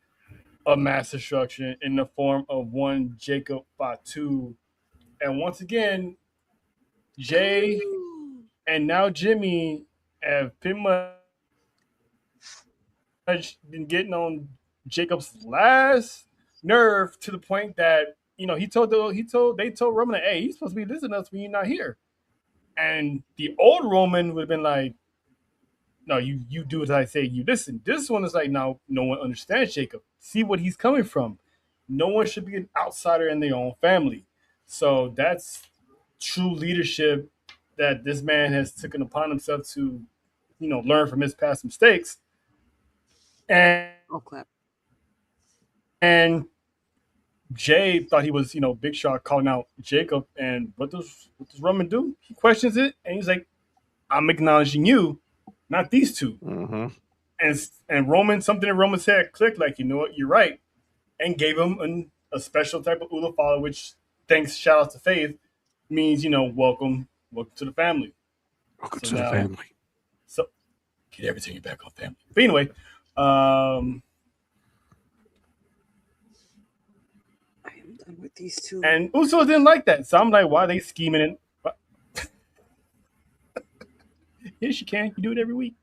of mass destruction in the form of one Jacob Fatu. And once again, Jay and now Jimmy have pretty much been getting on Jacob's last nerve to the point that they told Roman that, hey, he's supposed to be listening to us when you're not here. And the old Roman would have been like, no, you do as I say, you listen. This one is like, no one understands Jacob. See what he's coming from. No one should be an outsider in their own family. So that's true leadership that this man has taken upon himself to, learn from his past mistakes. And clap. And Jay thought he was, Big Shot calling out Jacob. And what does Roman do? He questions it, and he's like, I'm acknowledging you, not these two. Mm-hmm. And Roman, something that Roman said clicked, like, you know what, you're right, and gave him a special type of Ula follow, which, thanks, shout out to Faith, means, welcome to the family. Welcome to the family. So get everything back on family. But anyway, I am done with these two. And Uso didn't like that, so I'm like, why are they scheming it? Yes, you can. You do it every week.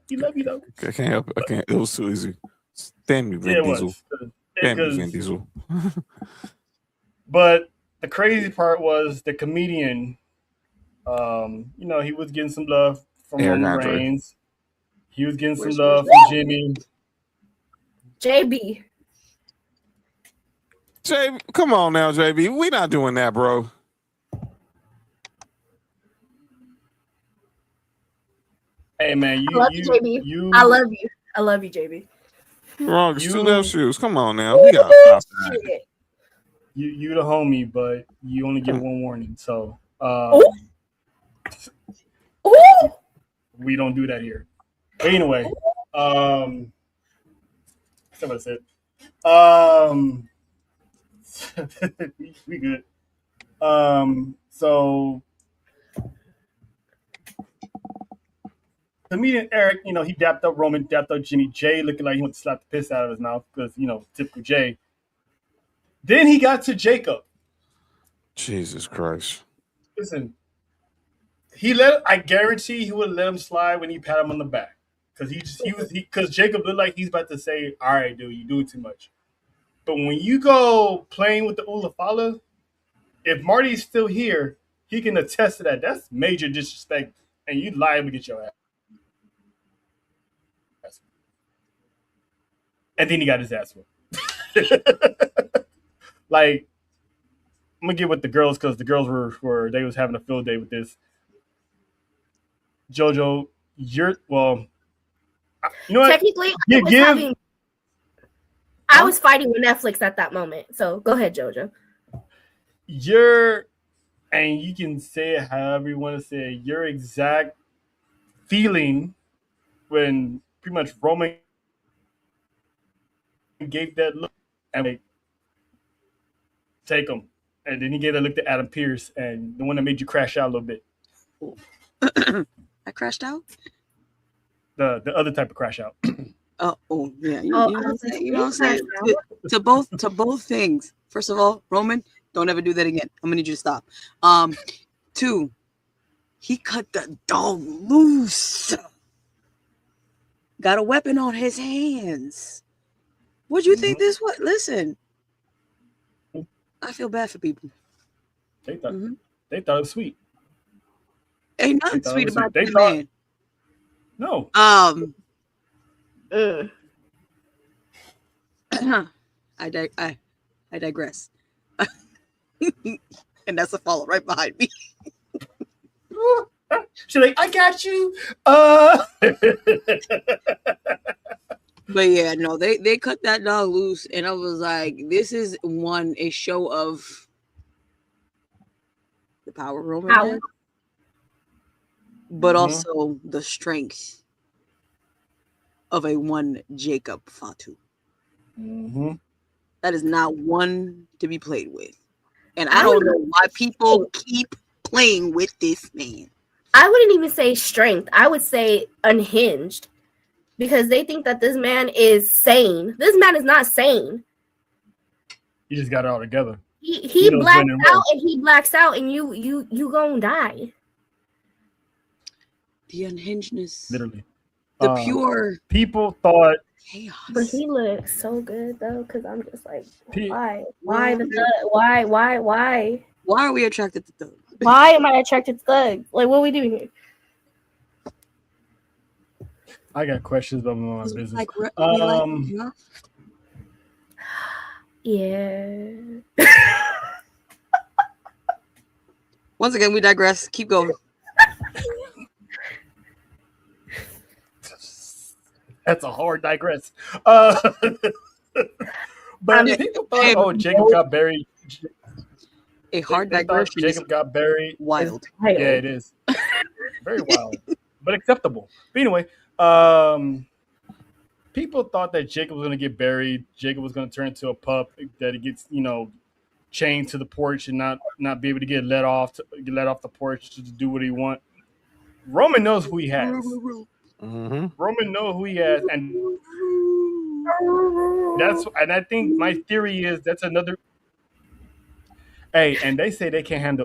You love you though. I can't help it. I can't. It was too easy. Stand me, Vin Diesel. Stand me, Vin Diesel. But the crazy part was the comedian. He was getting some love from Roman Reigns. He was getting some love from Jimmy. JB. Come on now, JB. We're not doing that, bro. Hey man, I love you, JB. I love you. I love you, JB. Wrong. It's two left shoes. Come on now. We got to You the homie, but you only get one warning. So we don't do that here. But anyway, that's what I said. We good. So comedian Eric, he dapped up Roman, dapped up Jimmy. Jay looking like he went to slap the piss out of his mouth because, typical Jay. Then he got to Jacob. Jesus Christ. Listen, I guarantee he would let him slide when he pat him on the back. Because Jacob looked like he's about to say, all right, dude, you're doing too much. But when you go playing with the Ula Fala, if Marty's still here, he can attest to that. That's major disrespect, and you liable to get your ass. And then he got his ass whipped. Like, I'm gonna get with the girls because the girls they was having a field day with this. JoJo, technically, I was fighting with Netflix at that moment. So go ahead, JoJo. And you can say it however you want to say it, your exact feeling when pretty much Roman gave that look and like, take him. And then he gave that look to Adam Pearce, and the one that made you crash out a little bit. I crashed out? The other type of crash out. Yeah. You know what I'm saying? To both things. First of all, Roman, don't ever do that again. I'm gonna need you to stop. 2, he cut the dog loose. got a weapon on his hands. What do you think this was? Listen, I feel bad for people. They thought it was sweet. Ain't nothing sweet about that man. No. I digress. And that's a follow right behind me. She's like, I got you. But yeah, no, they cut that dog loose, and I was like, this is a show of the power Roman had, but also the strength of a one Jacob Fatu. That is not one to be played with. And I don't know why people keep playing with this man. I wouldn't even say strength. I would say unhinged. Because they think that this man is sane. This man is not sane. He just got it all together. He blacks out and he blacks out and you gonna die. The unhingedness. Literally. The pure people thought chaos. But he looks so good though, because I'm just like, why? Why the thug? Why? Why are we attracted to thugs? Why am I attracted to thugs? Like, what are we doing here? I got questions about my business. Like, yeah. Once again, we digress. Keep going. That's a hard digress. But people thought, Jacob got buried. A hard digression. Jacob got buried. Wild. Yeah, it is. Very wild, but acceptable. But anyway, people thought that Jacob was going to get buried. Jacob was going to turn into a pup, that he gets, chained to the porch and not be able to get let off the porch to do what he wants. Roman knows who he has. Roman knows who he has, and I think my theory is that's another. Hey, and they say they can't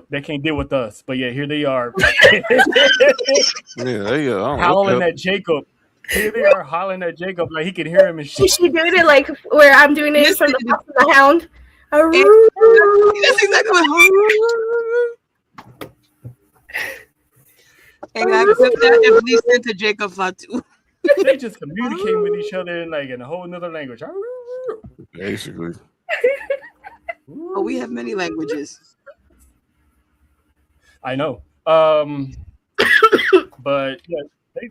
deal with us, but yeah, here they are. Howling at Jacob. Here they are hollering at Jacob like he can hear him and shit. She doing it like where I'm doing it from the Fox and the Hound. That's exactly what. And I put that at least into Jacob Fatu. They just communicate with each other in a whole nother language. Basically. Oh, we have many languages. I know. But yeah,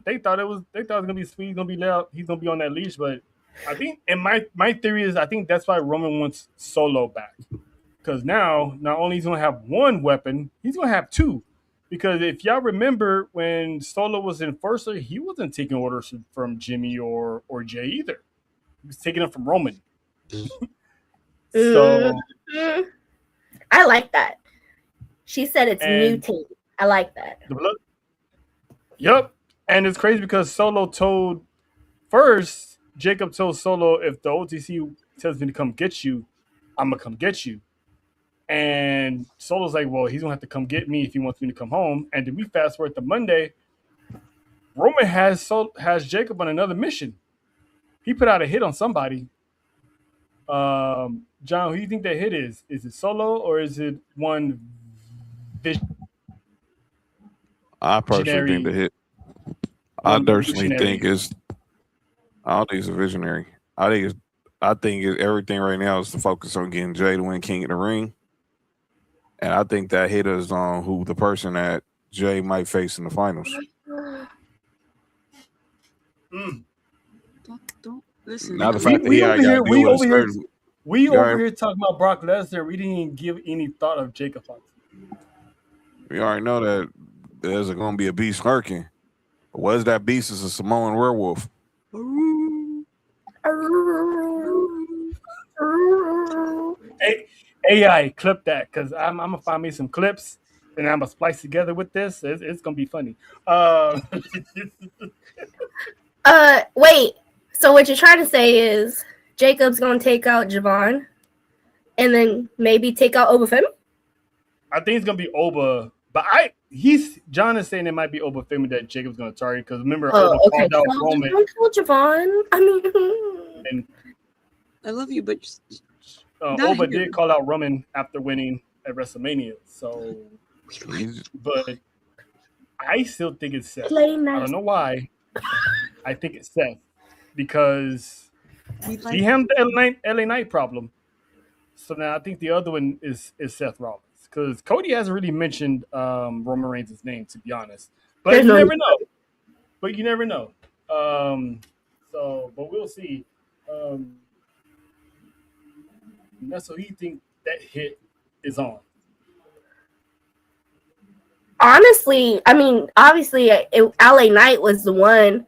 they thought it was gonna be sweet. He's gonna be loud. He's gonna be on that leash. But I think, and my theory is, I think that's why Roman wants Solo back, because now not only he's gonna have one weapon, he's gonna have two. Because if y'all remember, when Solo was Enforcer, he wasn't taking orders from Jimmy or Jay either. He was taking them from Roman. So I like that. She said it's new team. I like that. Yep. And it's crazy because Jacob told Solo, if the OTC tells me to come get you, I'm going to come get you. And Solo's like, well, he's going to have to come get me if he wants me to come home. And then we fast forward to Monday. Roman has Jacob on another mission. He put out a hit on somebody. John, who do you think that hit is? Is it Solo or is it one vision? I personally think the hit. I personally think it's. I don't think it's a visionary. I think everything right now is to focus on getting Jay to win King of the Ring, and I think that hit is on who the person that Jay might face in the finals. Don't listen. Now the fact that we over here talking about Brock Lesnar. We didn't even give any thought of Jacob Fox. We already know that there's going to be a beast lurking. What is that beast? Is a Samoan werewolf. Hey, AI, clip that, because I'm gonna find me some clips and I'm gonna splice together with this. It's gonna be funny. Wait. So what you're trying to say is Jacob's gonna take out Javon, and then maybe take out Obafemi? I think it's gonna be Oba But John is saying it might be overfaming that Jacob's going to target because remember, Oh, Oba okay. called out Roman. Don't tell Javon. I mean, And I love you, but Oba did call out Roman after winning at WrestleMania. So, but I still think it's Seth. I don't know why. I think it's Seth because he handled the LA Knight problem. So now I think the other one is Seth Rollins because Cody hasn't really mentioned Roman Reigns' name, to be honest. But you never know. But you never know. But we'll see. That's what he think that hit is on. Honestly, I mean, obviously, LA Knight was the one,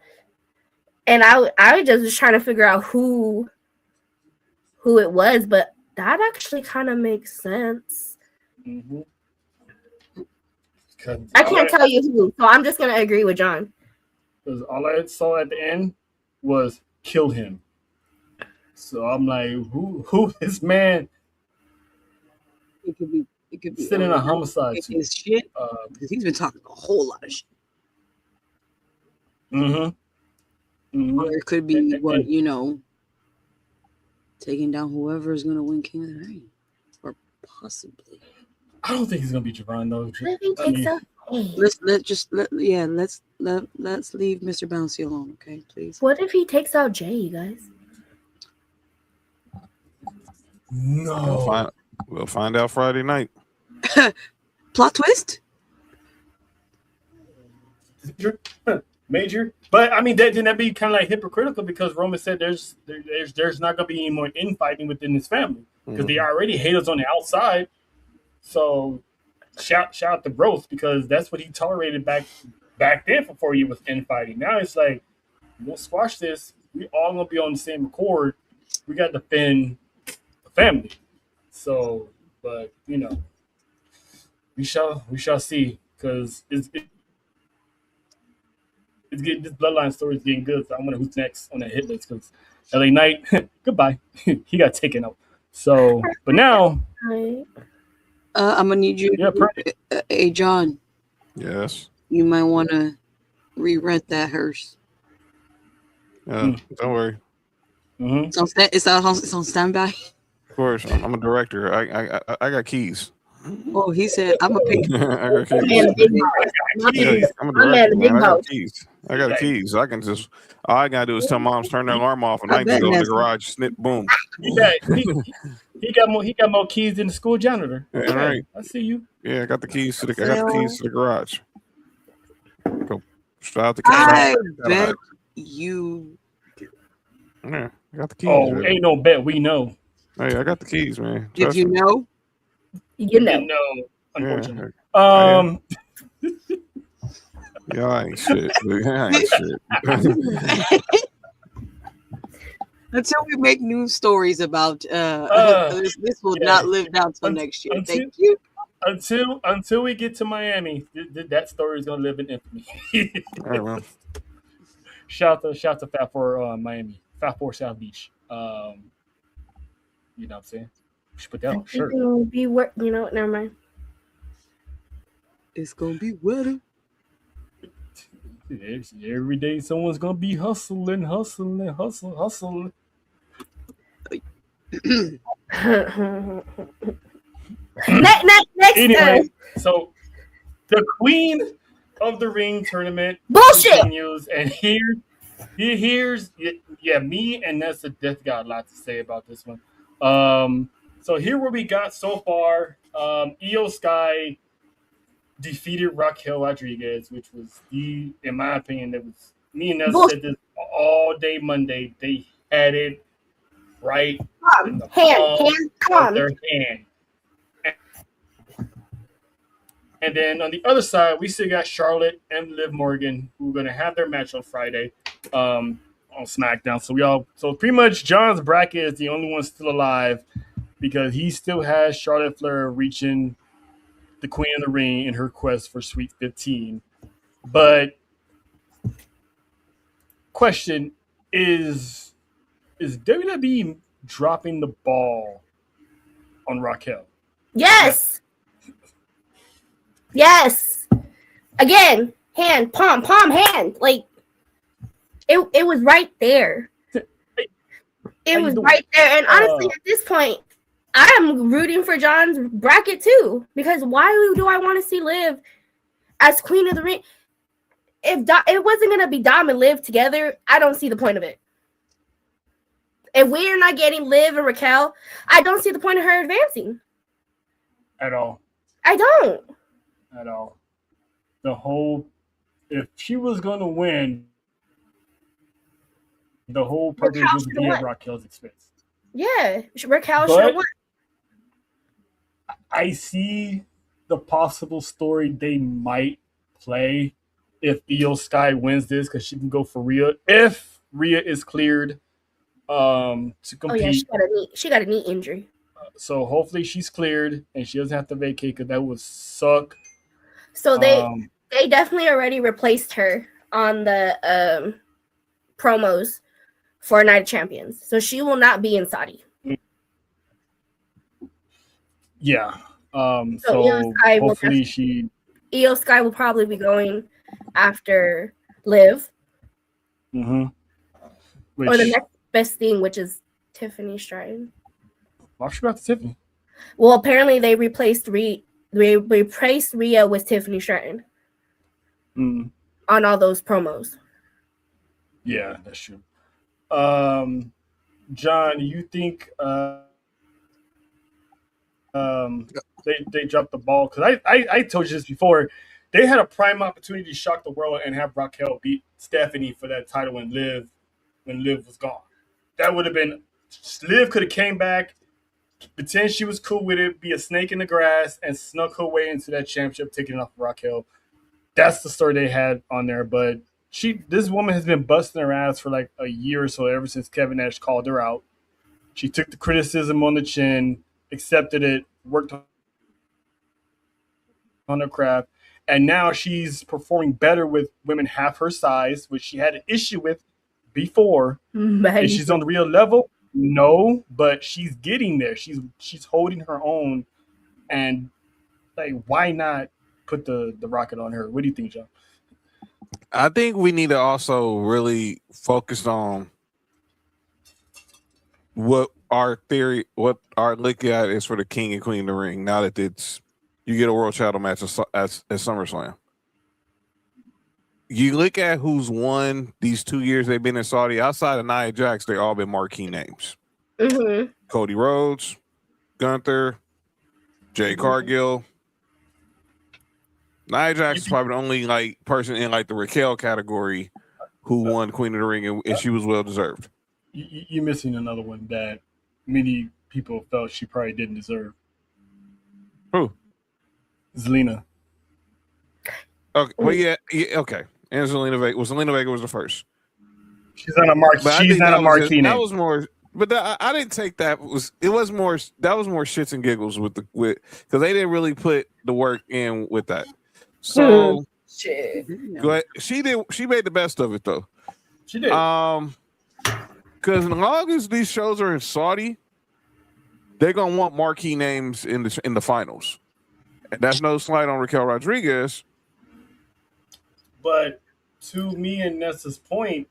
and I just was trying to figure out who it was, but that actually kind of makes sense. Mm-hmm. I can't tell you who, so I'm just gonna agree with John. Because all I saw at the end was kill him. So I'm like, who this man? It could be sitting in a homicide suit. His shit. Because he's been talking a whole lot of shit. Or it could be taking down whoever is going to win King of the Ring, or possibly. I don't think he's going to be Javon though. Let's leave Mr. Bouncy alone, okay, please. What if he takes out Jay, you guys? No. We'll find out Friday night. Plot twist? Major. But I mean, that'd be kind of like hypocritical because Roman said there's not going to be any more infighting within his family because they already hate us on the outside. So shout out to Gross because that's what he tolerated back then for 4 years was infighting. Now it's like, we'll squash this. We all going to be on the same accord. We got to defend the family. So, but we shall see because it's getting, this bloodline story is getting good. So I wonder who's next on that hit list because LA Knight, goodbye, he got taken out. So, but now I'm gonna need you. Hey, John. Yes. You might want to re-rent that hearse. Don't worry. Mm-hmm. It's on standby. Of course, I'm a director. I got keys. Oh, he said I'm a pay. I got keys. I'm a director, man. I got keys. I got the keys. I can just all I gotta do is tell moms turn their alarm off and I can go in the garage, snip, boom. He got more keys than the school janitor. Yeah, all right. I see you. Yeah, I got the keys to the garage. Go shout out the keys. I bet you do. Yeah, I got the keys. Oh, ain't no bet. We know. Hey, I got the keys, man. Did you know? You know. No, unfortunately. Yeah. Yeah, I ain't shit. I ain't shit. Until we make news stories about this will not live down till next year. Thank you. Until we get to Miami, that story is gonna live in infamy. All right, well. Shout to Fat 4 Miami, Fat 4 South Beach. You know what I'm saying? We should put that on shirt. It'll be never mind. It's gonna be wetter. Every day someone's gonna be hustling. Next, anyway, so the Queen of the Ring tournament bullshit continues, and here's me and Nessa Death got a lot to say about this one. So here what we got so far, Io Sky defeated Raquel Rodriguez, which was in my opinion, that was me and Nessa said this all day Monday. They had it right in the palm of their hand. And then on the other side, we still got Charlotte and Liv Morgan, who are going to have their match on Friday on SmackDown. So pretty much John's bracket is the only one still alive because he still has Charlotte Flair reaching the Queen of the Ring in her quest for Sweet 15. But question is WWE dropping the ball on Raquel? Yes. Yes. Again, hand, palm, hand. Like it was right there. It was right there. And honestly, at this point, I am rooting for John's bracket too. Because why do I want to see Liv as Queen of the Ring? If it wasn't gonna be Dom and Liv together, I don't see the point of it. If we're not getting Liv and Raquel, I don't see the point of her advancing. At all. I don't. At all. If she was gonna win, the whole purpose was to be at Raquel's expense. Yeah, Raquel should have won. I see the possible story they might play if Io Sky wins this, because she can go for Rhea if Rhea is cleared to compete. Oh yeah, she got a knee injury. So hopefully she's cleared and she doesn't have to vacate, because that would suck. So they definitely already replaced her on the promos for Night of Champions. So she will not be in Saudi. Yeah. So hopefully Io Sky will probably be going after Liv. Mm-hmm. Or the next best thing, which is Tiffany Stratton. Why should we have Tiffany? Well, apparently they replaced Rhea with Tiffany Stratton on all those promos. Yeah, that's true. John, you think they dropped the ball? Because I told you this before. They had a prime opportunity to shock the world and have Raquel beat Stephanie for that title when Liv was gone. That would have been Liv could have came back, pretend she was cool with it, be a snake in the grass, and snuck her way into that championship, taking it off of Raquel. That's the story they had on there. But this woman has been busting her ass for like a year or so, ever since Kevin Nash called her out. She took the criticism on the chin, accepted it, worked on her craft, and now she's performing better with women half her size, which she had an issue with before. Is she's on the real level? No, but she's getting there. She's holding her own, and like, why not put the rocket on her? What do you think, John? I think we need to also really focus on what our look at is for the King and Queen of the Ring. Now that you get a world title match at SummerSlam. You look at who's won these 2 years they've been in Saudi. Outside of Nia Jax, they all been marquee names. Mm-hmm. Cody Rhodes, Gunther, Jay Cargill. Nia Jax is probably the only person in the Raquel category who won Queen of the Ring, and she was well deserved. You're missing another one that many people felt she probably didn't deserve. Who? Zelina. Okay. Well, yeah. Okay. And Zelina Vega was the first. She's not a marquee name. That was more. But I didn't take that. That was more shits and giggles because they didn't really put the work in with that. So go ahead. She made the best of it though. She did. Because as long as these shows are in Saudi, they're gonna want marquee names in the finals. And that's no slight on Raquel Rodriguez. But to me and Nessa's point,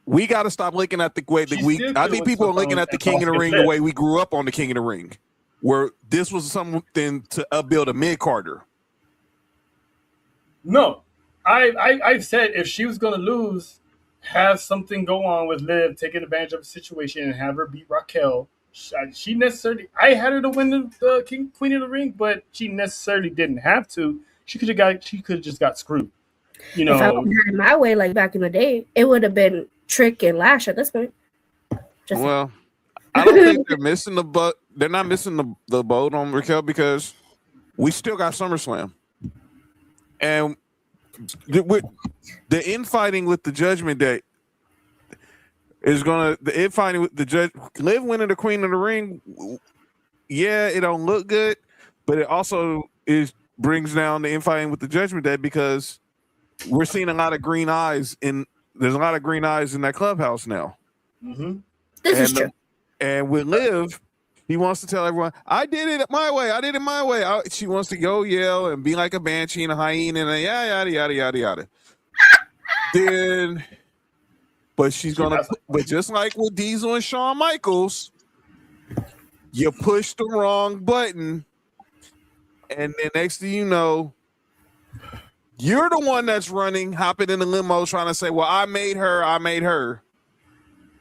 we got to stop looking at the way that I think people are looking at the King of the Ring the way we grew up on the King of the Ring, where this was something to upbuild a mid-carder. No, I've said if she was going to lose, have something go on with Liv, taking advantage of the situation and have her beat Raquel. I had her to win the Queen of the Ring, but she necessarily didn't have to. She could have just got screwed. You know, if I would have had it my way, like back in the day, it would have been Trick and Lash at this point. Well, I don't think they're missing the boat. They're not missing the boat on Raquel because we still got SummerSlam, and the infighting with the Judgment Day is the infighting with the judge. Liv winning the Queen of the Ring. Yeah, it don't look good, but it also brings down the infighting with the Judgment Day because we're seeing a lot of green eyes there's a lot of green eyes in that clubhouse now. Mm-hmm. This is true. And with Liv, He wants to tell everyone, I did it my way. I did it my way. She wants to go yell and be like a banshee and a hyena and yada, yada, yada, yada. Then, but she's going to, but just like with Diesel and Shawn Michaels, you push the wrong button. And then next thing you know, you're the one that's running, hopping in the limo, trying to say, well, I made her.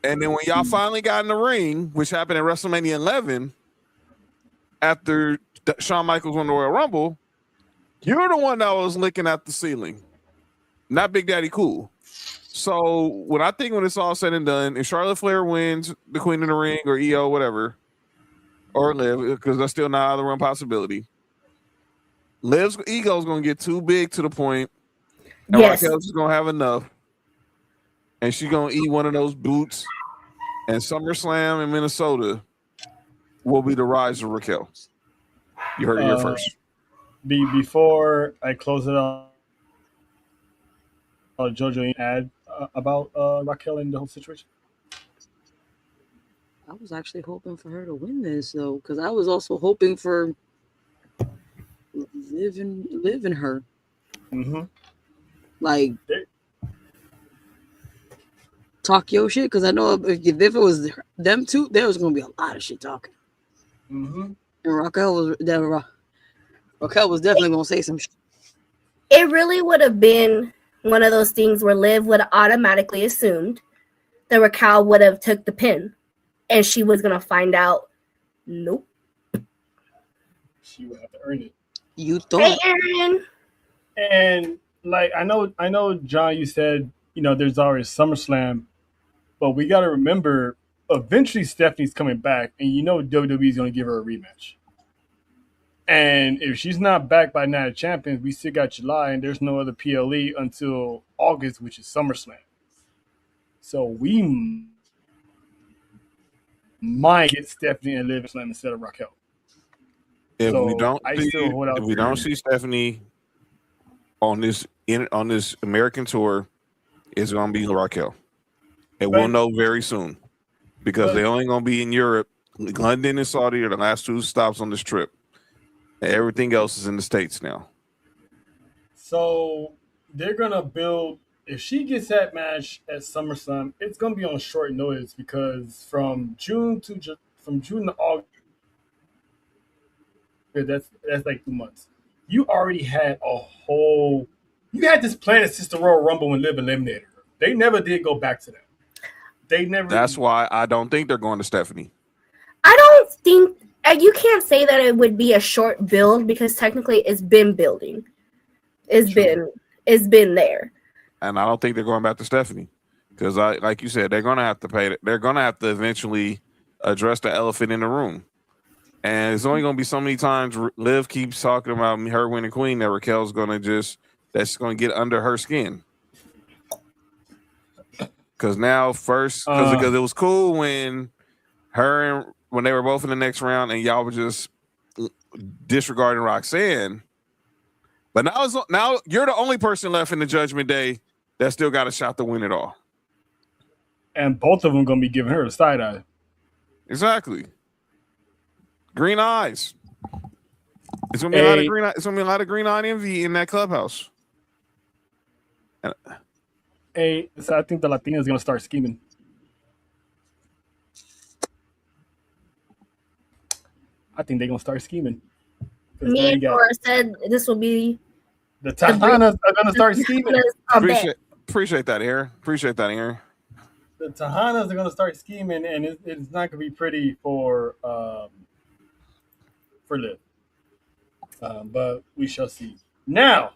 And then when y'all finally got in the ring, which happened at WrestleMania 11, after Shawn Michaels won the Royal Rumble, you're the one that was licking at the ceiling, not Big Daddy Cool. So when it's all said and done, if Charlotte Flair wins the Queen of the Ring or EO, whatever, or Liv, because that's still not out of the realm possibility, Liv's ego is going to get too big to the point, and Raquel's is going to have enough. And she's going to eat one of those boots, and SummerSlam in Minnesota will be the rise of Raquel. You heard it here first. Before I close it up, Jojo, add about Raquel and the whole situation? I was actually hoping for her to win this, though, because I was also hoping for living her. Mm-hmm. Like... talk your shit, because I know if it was them two, there was going to be a lot of shit talking. Mm-hmm. And Raquel was definitely going to say some shit. It really would have been one of those things where Liv would have automatically assumed that Raquel would have took the pin, and she was going to find out, nope. She would have to earn it. You thought. Hey, Aaron. And like I know, John, you said there's always SummerSlam. But we got to remember, eventually Stephanie's coming back, and WWE's going to give her a rematch. And if she's not back by Night of Champions, we still got July, and there's no other PLE until August, which is SummerSlam. So we might get Stephanie and Liv Slam instead of Raquel. If we don't see Stephanie on this American tour, it's going to be Raquel. And we'll know very soon, because they're only going to be in Europe. London and Saudi are the last two stops on this trip. And everything else is in the States now. So they're going to build, if she gets that match at SummerSlam, it's going to be on short notice, because from June to August, that's like 2 months. You already had you had this plan at Sister Royal Rumble when Liv eliminated her. They never did go back to that. That's why I don't think they're going to Stephanie. I don't think you can't say that it would be a short build, because technically it's been building. It's been there. And I don't think they're going back to Stephanie, because like you said, they're going to have to pay. They're going to have to eventually address the elephant in the room. And it's only going to be so many times Liv keeps talking about her winning queen that Raquel's going to that's going to get under her skin. Because now because it was cool when they were both in the next round and y'all were just disregarding Roxanne. But now you're the only person left in the Judgment Day that still got a shot to win it all. And both of them going to be giving her a side eye. Exactly. Green eyes. It's going to be a lot of green eye. It's going to be a lot of green eye envy in that clubhouse. So I think the Latinas going to start scheming. I think they're going to start scheming. Me and Cora said this will be... The Tejanas are going to start scheming. Appreciate that, Aaron. The Tejanas are going to start scheming, and it's not going to be pretty for Liv. But we shall see. Now,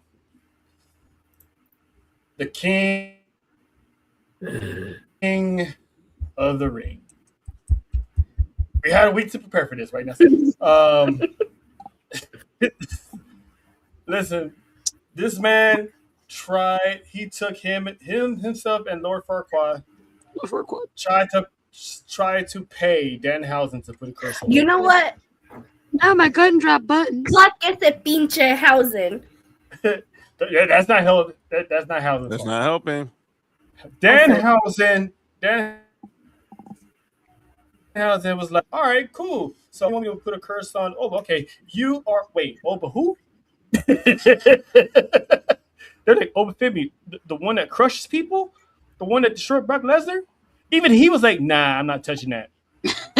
the king of the ring. We had a week to prepare for this, right now. Listen, this man tried. He took himself, and Lord Farquaad tried to pay Danhausen to put a curse on. You know what? Now my gun drop buttons. Look at the pinche Hausen. Yeah, that's not helping. That's not Hausen. That's not helping. Danhausen. Danhausen was like, all right, cool. So you want me to put a curse on? Oh, okay. You are but who? They're like, Fibby, the one that crushes people, the one that destroyed Brock Lesnar. Even he was like, nah, I'm not touching that.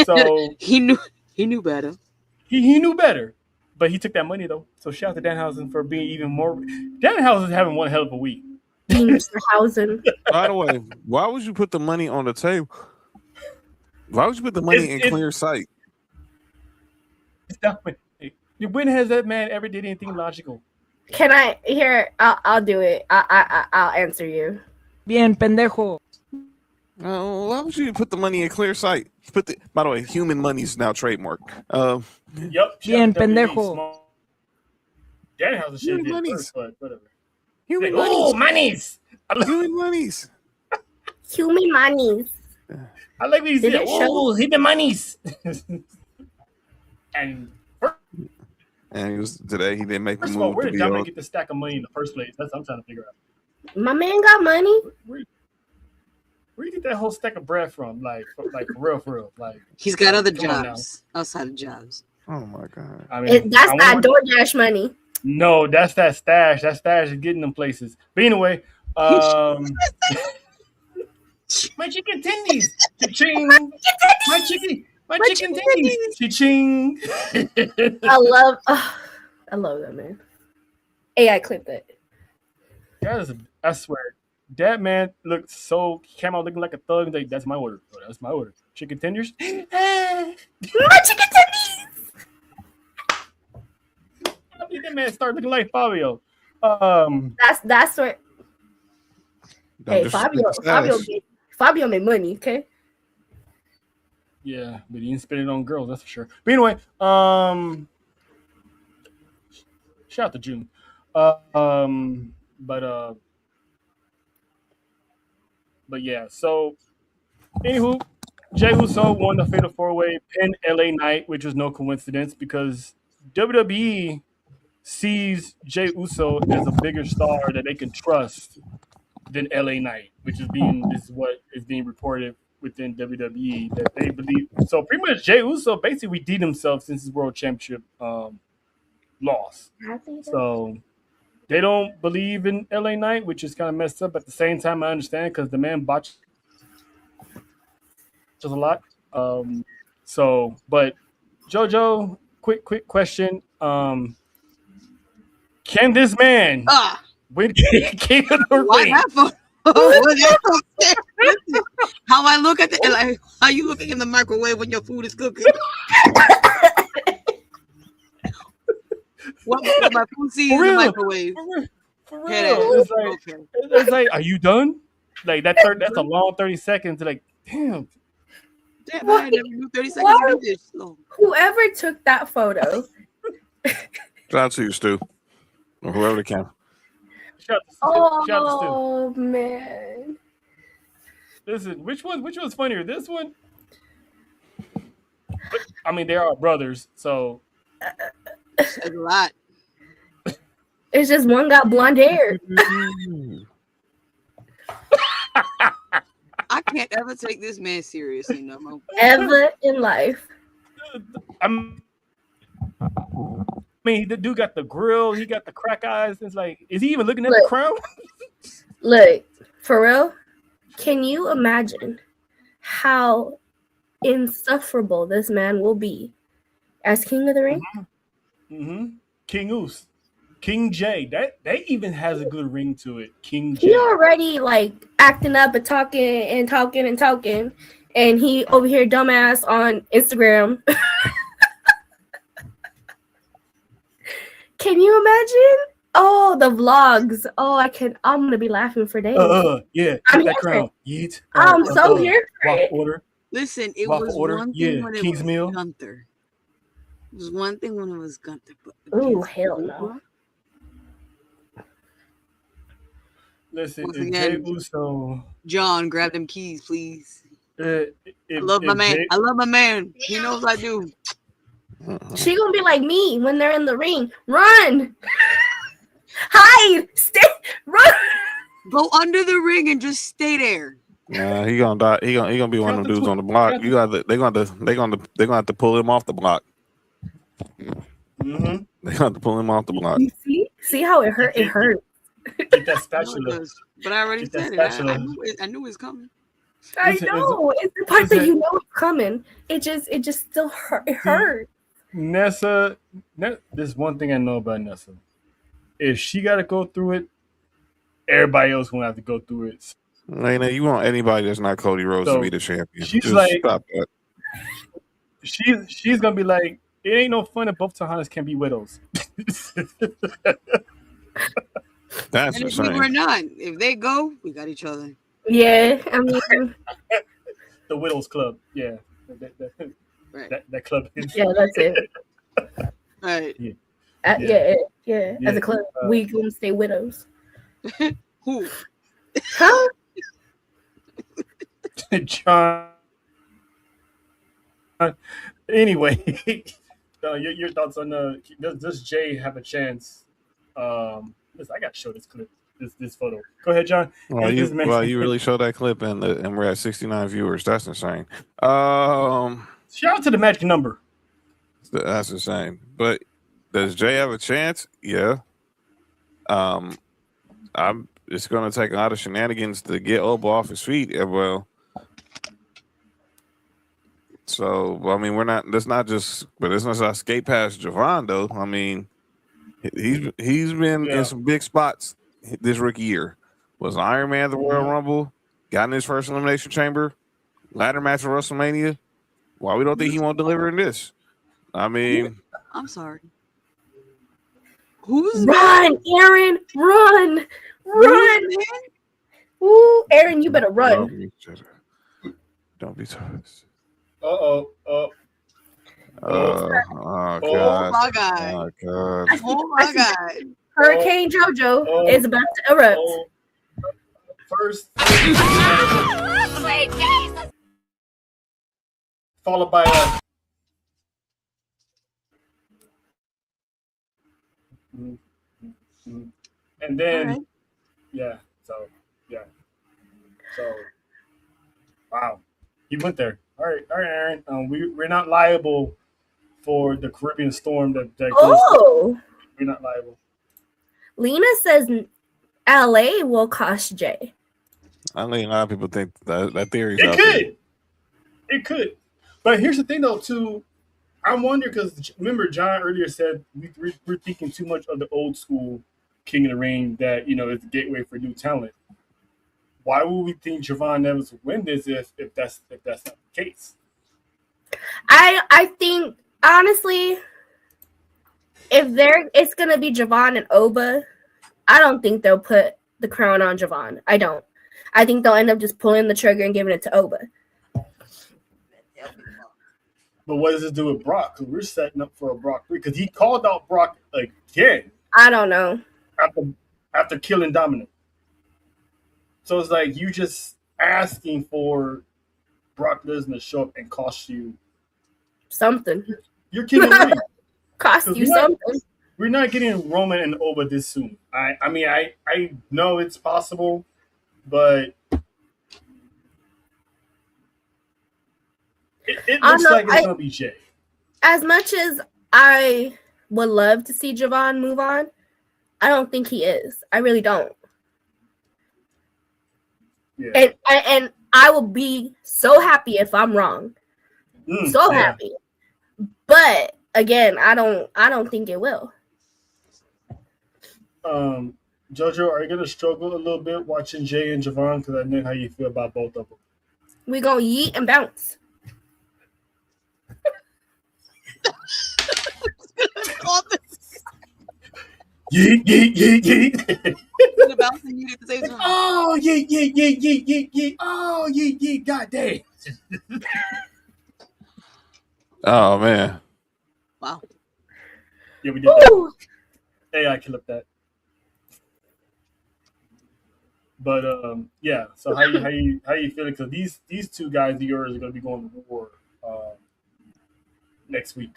So he knew better. He knew better, but he took that money though. So shout out to Danhausen for being even more. Danhausen's having one hell of a week. Mr. Hausen. By the way, why would you put the money on the table? Why would you put the money in clear sight? When has that man ever did anything logical? Can I here? I'll do it. I'll answer you. Bien, pendejo. Why would you put the money in clear sight? By the way, human money is now trademarked. Yep. Bien, pendejo. Danhausen shit did first, but whatever. Human like, monies. Monies. Human monies. Human monies. I like when he said, "Oh, human monies." and it was today. He didn't make the first move. of all, where did Dominic get the stack of money in the first place? That's what I'm trying to figure out. My man got money. Where you get that whole stack of bread from? Like for real. Like he's got other jobs outside of jobs. Oh my god! I mean, that's not DoorDash money. No, that's that stash. That stash is getting them places. But anyway, my chicken tendies. Cha-ching. My chicken tendies. Cha-ching. I love that, man. AI clip that. I swear, that man looked came out looking like a thug. Like, that's my order. Oh, that's my order. Chicken tenders. My chicken tendies. I think that man started looking like Fabio. That's where. Hey, Fabio made money, okay? Yeah, but he didn't spend it on girls, that's for sure. But anyway, shout out to June. But yeah, so anywho, Jey Uso won the Fatal 4-Way, pinned LA Knight, which was no coincidence because WWE sees Jey Uso as a bigger star that they can trust than LA Knight, which is what is being reported within WWE that they believe. So pretty much Jey Uso basically redeemed himself since his World Championship loss. So they don't believe in LA Knight, which is kind of messed up. At the same time, I understand because the man botches a lot. But JoJo, quick question. Can this man win King of the Ring? How I look at how you looking in the microwave when your food is cooking? What my food sees in the microwave? For real. It's like, are you done? Like that's a long 30 seconds. Like, damn. I never knew 30 seconds to do this long. Whoever took that photo. Shout out to you, Stu. Or whoever can. Shout out to Stu. Oh man. Listen, which one's funnier? This one? I mean, they are brothers, so that's a lot. It's just one got blonde hair. I can't ever take this man seriously no more. Ever in life. I mean, the dude got the grill. He got the crack eyes. It's like, is he even looking at the crown? Look, for real, can you imagine how insufferable this man will be as King of the Ring? Mm-hmm. King Oos. King J. That even has a good ring to it. King J. He already like acting up and talking, and he over here dumbass on Instagram. Can you imagine? Oh, the vlogs. Oh, I'm gonna be laughing for days. Yeah. I'm that here crown. Yeet. I'm so here for it. Order. Listen, it Waffle was order. one thing when it King's was meal. Gunther. It was one thing when it was Gunther. But ooh, hell no. Listen, once if again, Jey Uso, John, grab them keys, please. I love my man. I love my man. He knows I do. She gonna be like me when they're in the ring. Run, hide, stay, run. Go under the ring and just stay there. Nah, he gonna die. He gonna be one of them dudes on the block. They're gonna have to pull him off the block. Mm-hmm. They got to pull him off the block. You see how it hurt? It hurt. Get that spatula. But I already said it. I knew it was coming. I know. It's the part that you know it's coming. It just still hurt. It hurts. Nessa, there's one thing I know about Nessa. If she got to go through it, everybody else gonna have to go through it. Lena, you want anybody that's not Cody Rhodes to be the champion? She's just like, stop that. She's gonna be like, it ain't no fun if both Tejanas can be widows. That's and insane. if we were not, if they go, we got each other. Yeah, I mean, the Widows Club. Yeah, that club. Yeah, that's it. Right. Yeah. As a club, we gonna stay widows. Who? Huh? John. Anyway, your thoughts on does Jay have a chance? I got to show this clip, this photo. Go ahead, John. You really showed that clip, and we're at 69 viewers. That's insane. Shout out to the magic number. That's insane. But does Jay have a chance? Yeah. It's going to take a lot of shenanigans to get Oba off his feet. Well. So, I mean, it's not just skate past Javon, though. I mean, he's been in some big spots this rookie year. Was Iron Man at the Royal Rumble, got in his first Elimination Chamber, ladder match at WrestleMania. Why we don't think he won't deliver in this? I mean, I'm sorry. Who's run, Aaron? Run! Ooh, Aaron, you better run. Don't be tough. Oh my God. Oh my God. Hurricane JoJo is about to erupt. First, followed by and then so wow, he went there. All right, Aaron. We're not liable for the Caribbean storm that goes. Oh, we're not liable. Lena says LA will cost Jay. I think a lot of people think that theory. It could. But here's the thing, though. Too, I wonder because remember John earlier said we're thinking too much of the old school King of the Ring that is the gateway for new talent. Why would we think Javon Nevins would win this if that's not the case? I think honestly, it's gonna be Javon and Oba, I don't think they'll put the crown on Javon. I don't. I think they'll end up just pulling the trigger and giving it to Oba. But what does this do with Brock? Because we're setting up for a Brock 3. Because he called out Brock again. I don't know. After killing Dominic. So it's like you just asking for Brock Lesnar to show up and cost you something. You're kidding me. Cost you something. We're not getting Roman and Oba this soon. I mean, I know it's possible, but it looks like it's going to be Jay. As much as I would love to see Javon move on, I don't think he is. I really don't. Yeah. And I will be so happy if I'm wrong. Happy. But again, I don't think it will. Jojo, are you gonna struggle a little bit watching Jay and Javon? Because I know how you feel about both of them. We gonna yeet and bounce. Yeet, yeet, yeet, yeet. Oh, yeet, yeet, yeet, yeet, yeet, yeet. Oh, yeet, yeet, goddamn. Oh, man. Wow. Yeah, we did that. Hey, I can look that. But yeah. So how you feeling? Because these two guys of yours are going to be going to war next week.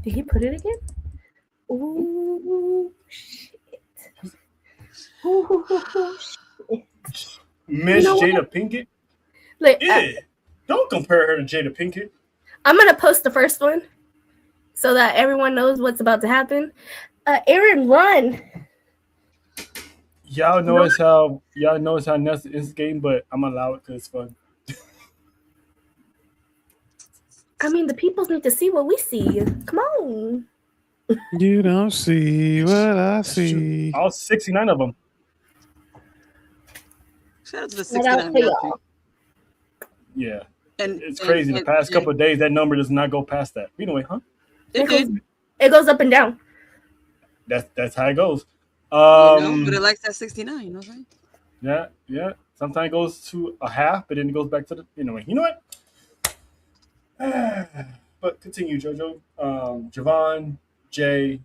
Did he put it again? Ooh, shit. Ooh, Miss Jada Pinkett. Like, don't compare her to Jada Pinkett. I'm gonna post the first one so that everyone knows what's about to happen. Aaron, run. Y'all notice how Nessa is game, but I'm gonna allow it because it's fun. I mean, the people need to see what we see. Come on. You don't see what I see. All 69 of them. Shout out to the 69. Yeah. And it's crazy. The past couple of days, that number does not go past that. Anyway, huh? It goes up and down. That's how it goes. But it likes that 69, you know what I'm saying? Yeah. Sometimes it goes to a half, but then it goes back to the you know what? But continue, JoJo. Javon, Jay.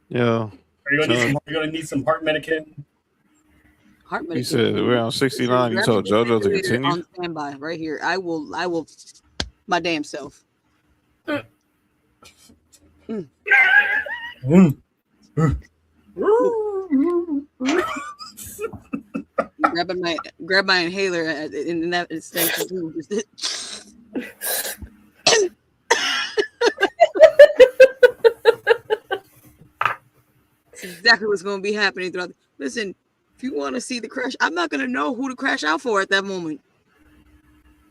Yeah. Are you gonna need some heart medication? Heart medication. You said we're on 69. You told JoJo to continue. On standby, right here. I will. My damn self. Grab my inhaler in that extension. That's exactly what's going to be happening throughout. Listen, if you want to see the crash, I'm not going to know who to crash out for at that moment.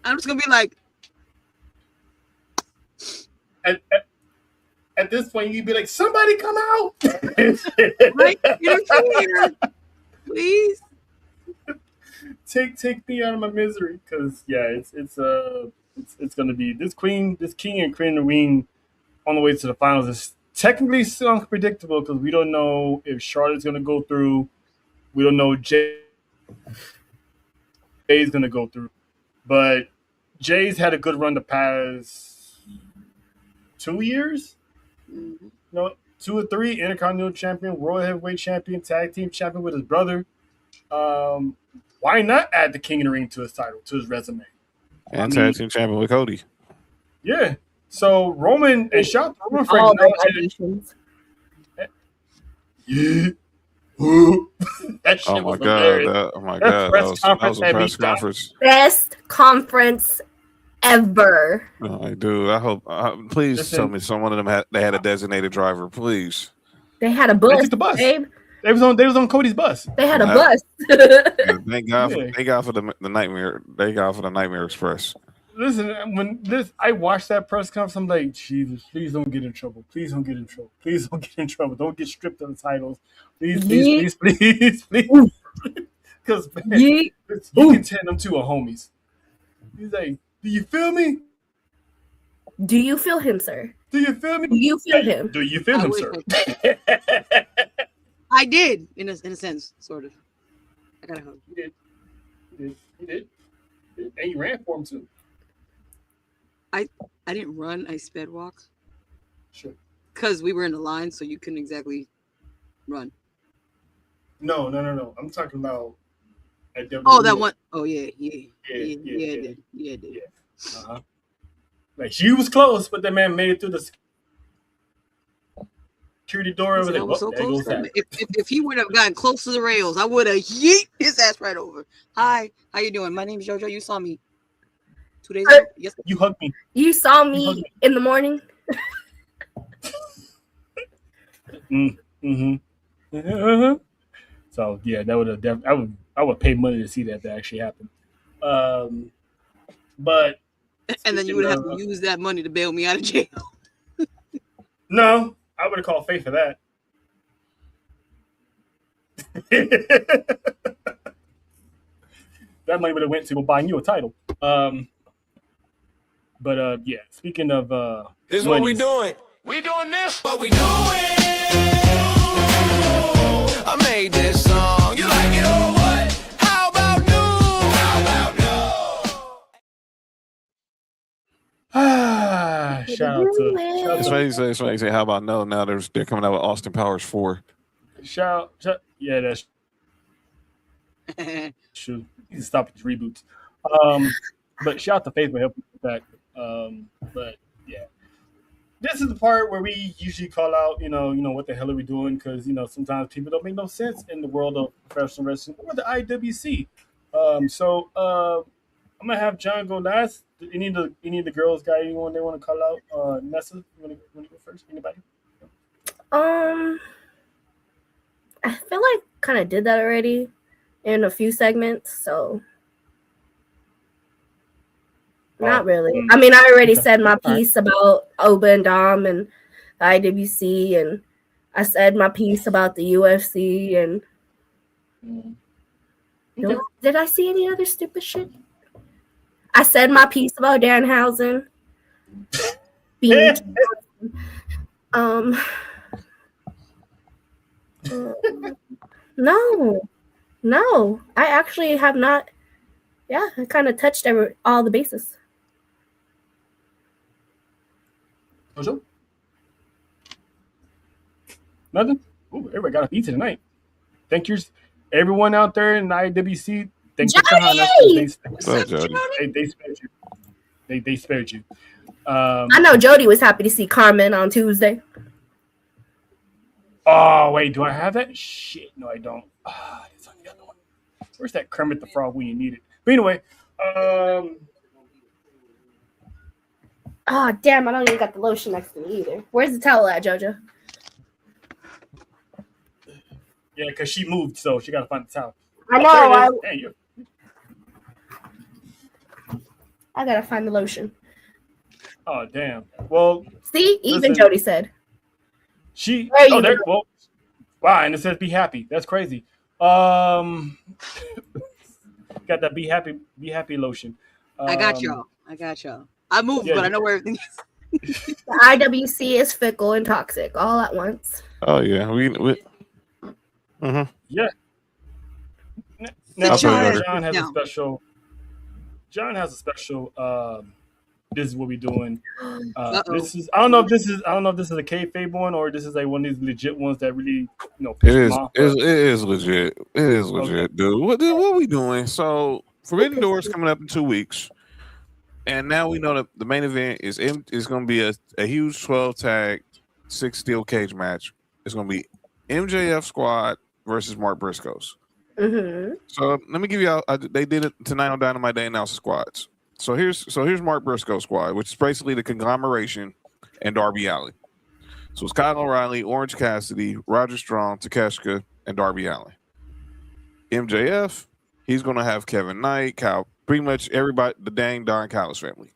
I'm just going to be like. At this point, you'd be like, somebody come out. Right? Here. Please. Take me out of my misery. Because, yeah, it's going to be this king and queen of the ring on the way to the finals is technically still unpredictable because we don't know if Charlotte's going to go through. We don't know Jay's going to go through. But Jay's had a good run the past 2 years. Mm-hmm. No, 2 or 3. Intercontinental champion, world heavyweight champion, tag team champion with his brother. Why not add the king in the ring to his title, to his resume? And tag team champion with Cody. Yeah. So Roman and shout Roman for all acknowledging it. Yeah. That shit Oh my was god! hilarious. That was a press conference. Best conference ever. Oh, dude, I hope. Please tell me someone of them had a designated driver. Please. They had a bus. They took the bus. Babe. They was on Cody's bus. They had a bus. Thank God for the nightmare. Thank God for the Nightmare Express. Listen, I watched that press conference, I'm like, Jesus, please don't get in trouble. Please don't get in trouble. Please don't get in trouble. Don't get stripped of the titles. Please. Because you can tell them two are homies. He's like, do you feel me? Do you feel him, sir? Do you feel me? Do you feel him? Do you feel him, sir? I did, in a sense, sort of. I got a hug. He did. And you ran for him, too. I didn't run. I sped walk. Sure. Because we were in a line, so you couldn't exactly run. No. I'm talking about at WWE. Oh, that one. Oh, yeah, it did. Uh-huh. Like, she was close, but that man made it through the security door over there. So close. If he would have gotten close to the rails, I would have yeet his ass right over. Hi, how you doing? My name's JoJo. You saw me 2 days ago. Yes. You hugged me. You saw me in the morning. Mm-hmm. So yeah, that would have. I would pay money to see that actually happen. But and then you would have to use that money to bail me out of jail. No, I would have called Faith for that. That money would have went to go buy you a title. But yeah, speaking of this is what we doing. We doing this. What we doing? I made this song. You like it or what? How about no? Shout out to. That's why you say, how about no? Now they're coming out with Austin Powers 4. Shout. Yeah, that's true. You can stop these reboots. But shout out to Faith for helping with that. But yeah, this is the part where we usually call out, what the hell are we doing? Because sometimes people don't make no sense in the world of professional wrestling or the IWC. I'm gonna have John go last. Any of the girls got anyone they want to call out? Nessa, you want to go first? Anybody? I feel like kind of did that already in a few segments, so not really. I mean, I already said my piece about Oba and Dom and the IWC, and I said my piece about the UFC, and did I see any other stupid shit? I said my piece about Danhausen being no, I actually have not. Yeah, I kind of touched all the bases. Jojo? Nothing? Ooh, everybody got a pizza tonight. Thank you, everyone out there in the IWC. Thank you for they spared you. They spared you. I know Jody was happy to see Carmen on Tuesday. Oh, wait, do I have that? Shit, no, I don't. It's on the other one. Where's that Kermit the Frog when you need it? But anyway, oh, damn, I don't even got the lotion next to me either. Where's the towel at, JoJo? Yeah, because she moved, so she got to find the towel. I know. I got to find the lotion. Oh, damn. Well, see, even Jody said. Wow, and it says be happy. That's crazy. Got that be happy lotion. I got y'all. I moved, but I know where everything is. The IWC is fickle and toxic all at once. Oh yeah, Yeah. Now John has a special. John has a special. This is what we're doing. This is. I don't know if this is a kayfabe one or this is like one of these legit ones that really, It is legit. It is legit, dude. What are we doing? So Forbidden Door is coming up in 2 weeks, and now we know that the main event is going to be a huge 12-tag 6 steel cage match. It's going to be MJF squad versus Mark Briscoes. Mm-hmm. So let me give you. They did it tonight on Dynamite. They announced the squads. So here's Mark Briscoe's squad, which is basically the conglomeration and Darby Allin. So it's Kyle O'Reilly, Orange Cassidy, Roger Strong, Takeshita, and Darby Allin. MJF, he's going to have Kevin Knight, Kyle, pretty much everybody, the dang Don Callis family.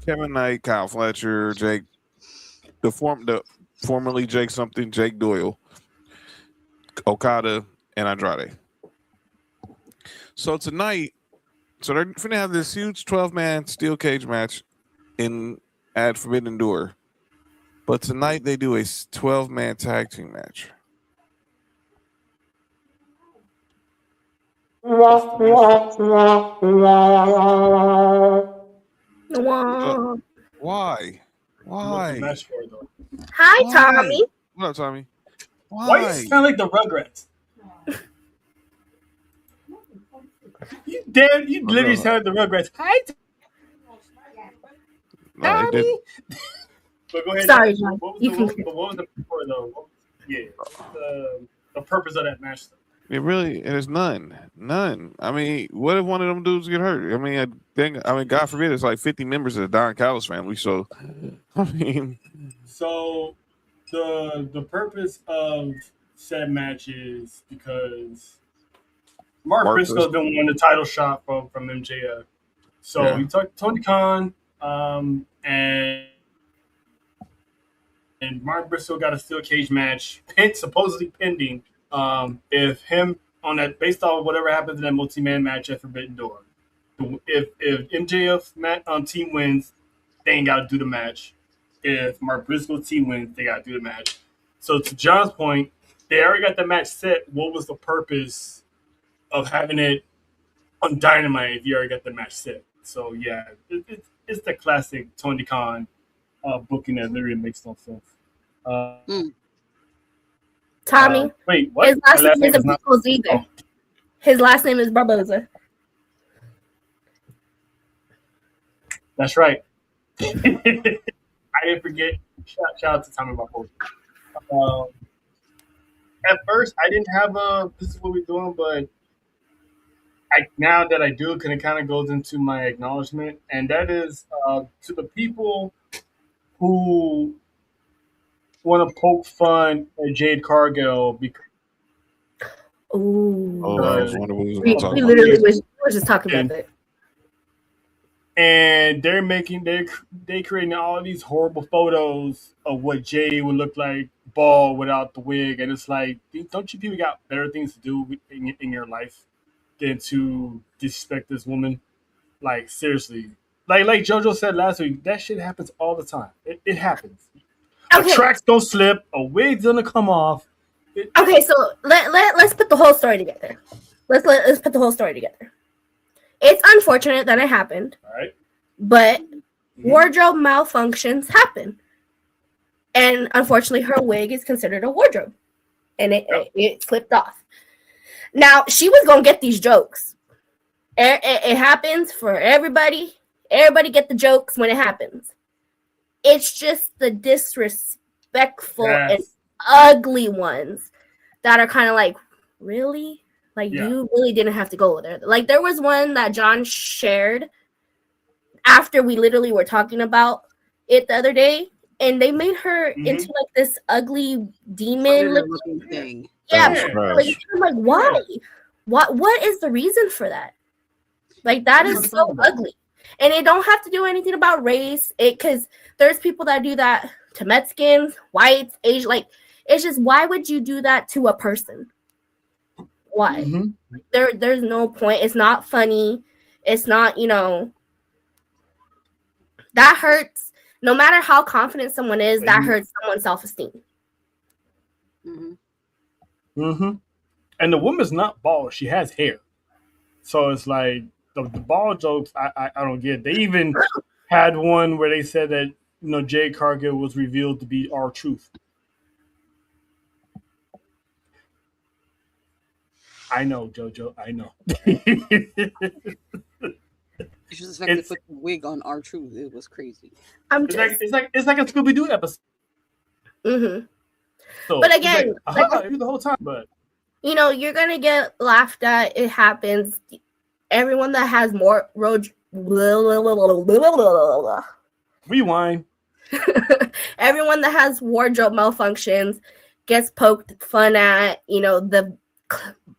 Kevin Knight, Kyle Fletcher, Jake, the formerly Jake something, Jake Doyle, Okada, and Andrade. So tonight, they're going to have this huge 12-man steel cage match at Forbidden Door. But tonight they do a 12-man tag team match. Why? Hi, Tommy. What up, Tommy? Why you sound like the Rugrats? You literally sound like the Rugrats. Hi, Tommy. But go ahead. Sorry, John. What was the before though? Yeah, the purpose of that match. There's none. I mean, what if one of them dudes get hurt? I mean, God forbid, it's like 50 members of the Don Callis family. So, I mean, the purpose of said match is because Mark Briscoe's been winning the title shot from MJF. So he talked to Tony Khan, and Mark Briscoe got a steel cage match, supposedly pending. If him on that, based off whatever happens in that multi-man match at Forbidden Door, if MJF team wins, they ain't got to do the match. If Mark Briscoe's team wins, they got to do the match. So to John's point, they already got the match set. What was the purpose of having it on Dynamite if you already got the match set? So yeah, it's the classic Tony Khan booking that literally makes no sense. Tommy. Wait, what? His last name isn't Pickles either. Oh. His last name is Barboza. That's right. I I didn't forget. Shout out to Tommy Barposa. At first, I didn't have this is what we're doing, but now that I do, it kind of goes into my acknowledgement, and that is to the people who want to poke fun at Jade Cargill because Ooh. We literally were just talking about that. And they're creating all of these horrible photos of what Jade would look like bald without the wig, and it's like, don't you people got better things to do in your life than to disrespect this woman? Like, seriously, like JoJo said last week, that shit happens all the time. It happens. Okay. A track's gonna slip, a wig's gonna come off. Okay, so let's put the whole story together. Let's put the whole story together. It's unfortunate that it happened, All right. but wardrobe malfunctions happen, and unfortunately, her wig is considered a wardrobe, and it slipped off. Now she was gonna get these jokes. It happens for everybody. Everybody get the jokes when it happens. It's just the disrespectful and ugly ones that are kind of like, really? Like, you really didn't have to go there. Like, there was one that John shared after we literally were talking about it the other day, and they made her into like this ugly demon looking thing. Yeah, like, I'm like, why? What is the reason for that? Like, that is so ugly. And it don't have to do anything about race. Because there's people that do that to Mexicans, whites, Asian. Like, it's just, why would you do that to a person? Why? There's no point. It's not funny. It's not, that hurts. No matter how confident someone is, that hurts someone's self-esteem. And the woman's not bald. She has hair. So it's like, the bald jokes, I don't get. They even had one where they said that, Jade Cargill was revealed to be R-Truth. I know, JoJo. I know. You should expect to put the wig on R-Truth. It was crazy. It's like a Scooby-Doo episode. So, but again, the whole time. But you're gonna get laughed at. It happens. Everyone that has more rewind. Everyone that has wardrobe malfunctions gets poked fun at. The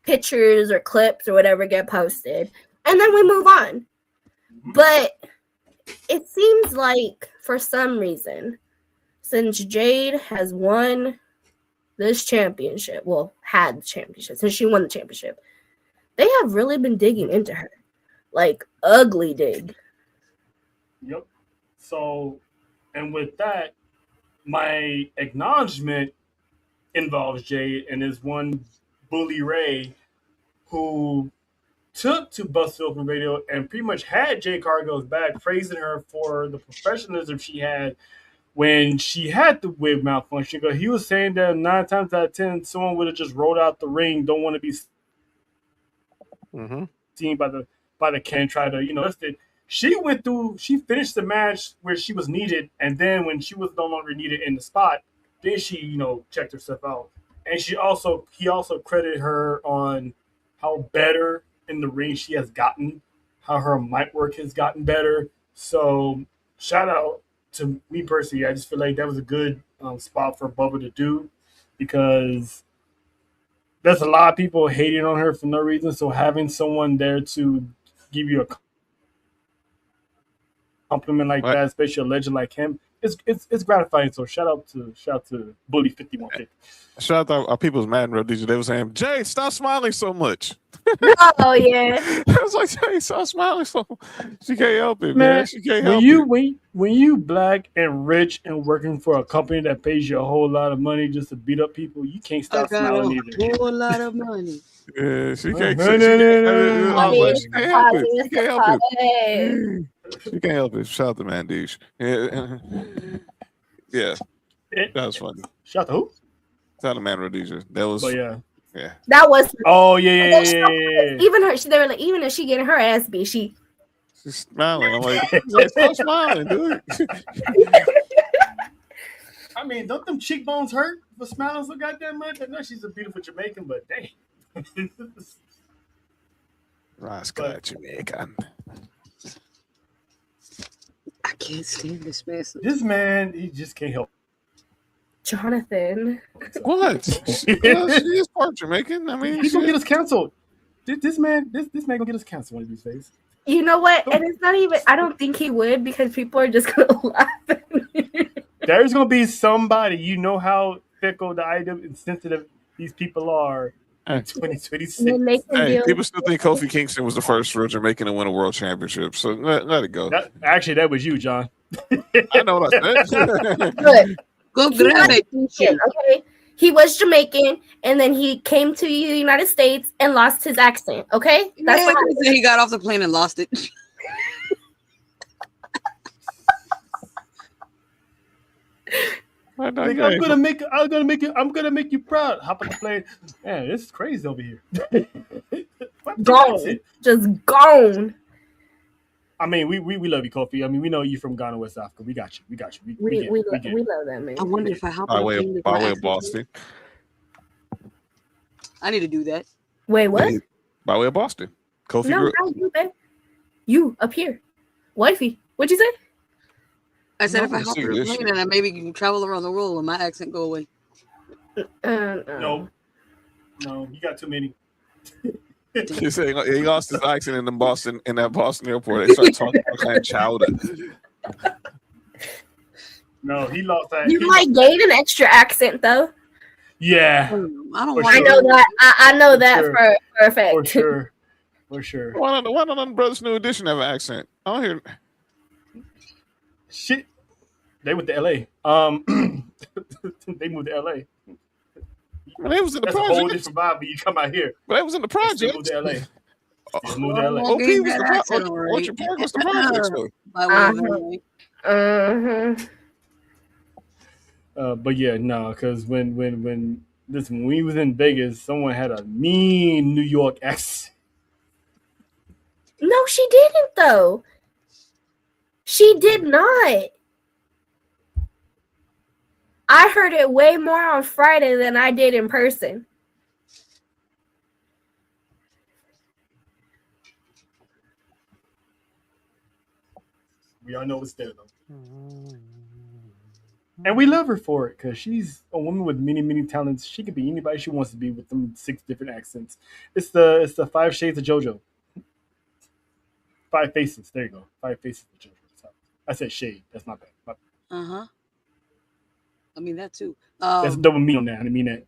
pictures or clips or whatever get posted, and then we move on. But it seems like for some reason, since Jade has won this championship, had the championship, since she won the championship, they have really been digging into her, like ugly dig. Yep. So, and with that, my acknowledgement involves Jade and is one Bully Ray, who took to Busted Open Radio and pretty much had Jade Cargill's back, praising her for the professionalism she had when she had the wig malfunction. Because he was saying that 9 times out of 10, someone would have just rolled out the ring, don't want to be seen by the Ken, try to listed. She finished the match where she was needed, and then when she was no longer needed in the spot, then she checked herself out. And he also credited her on how better in the ring she has gotten, how her mic work has gotten better. So shout out to me personally. I just feel like that was a good spot for Bubba to do, because there's a lot of people hating on her for no reason. So having someone there to give you a compliment like that, especially a legend like him, it's gratifying. So shout out to Bully 5150. Shout out to our people's mad in DJ. They were saying, Jay, stop smiling so much. Oh yeah. I was like, Jay, stop smiling so much. She can't help it, man. She can't help it. When you black and rich and working for a company that pays you a whole lot of money just to beat up people, you can't stop smiling either. A whole lot of money. Yeah, she can't help it. She can't help it. She can't help it. Shout out to Mandish. Yeah. That was funny. Shout out to who? Shout out to Man Rhodesia. That was yeah. That was Even her, they were like, even if she getting her ass beat, she's smiling. I'm like, stop smiling, dude. I mean, don't them cheekbones hurt for smiling so goddamn much? I know she's a beautiful Jamaican, but dang. Rascal Jamaican. I can't stand this man. This man, he just can't help. Jonathan. What? She is part Jamaican. I mean, He's gonna get us canceled. This man gonna get us canceled one of these days. You know what? And it's not even. I don't think he would because people are just gonna laugh at me. There's gonna be somebody. You know how fickle the item and sensitive these people are. In 2026. Hey, people still think Kofi Kingston was the first real Jamaican to win a world championship. So let it go. That was you, John. I know what I said. Good. Go grab it. Okay. He was Jamaican, and then he came to the United States and lost his accent. Okay, that's what he got off the plane and lost it. I'm gonna make you proud. Hop on the plane. Man, this is crazy over here. Gone, just gone. I mean, we love you, Kofi. I mean, we know you from Ghana, West Africa. We got you. We love that, man. I wonder if I hop by on way of Boston. I need to do that. Wait, what? By way of Boston. Kofi. No, not you, man. You up here, wifey. What'd you say? I said if I hop on the plane and I maybe can travel around the world and my accent go away. No, you got too many. He said he lost his accent in that Boston airport. They started talking kind of chowder. No, he lost that. You might gain an extra accent though. Yeah, I know that. I know that for a fact. For sure. Why don't Brothers New Edition have an accent? I don't hear. Shit, they went to LA. They moved to LA. Well, they was in the That's project. a whole different vibe when you come out here. But they was in the project. They moved to LA. They moved to LA. OP was the project. Orchard Park was the project. But yeah, no, because when we was in Vegas, someone had a mean New York accent. No, she didn't though. She did not. I heard it way more on Friday than I did in person. We all know it's there though. And we love her for it because she's a woman with many, many talents. She could be anybody she wants to be with them 6 different accents. It's the 5 shades of JoJo. 5 faces. There you go. 5 faces of JoJo. I said shade. That's not bad. I mean that too. That's a double meaning on that. I didn't mean that.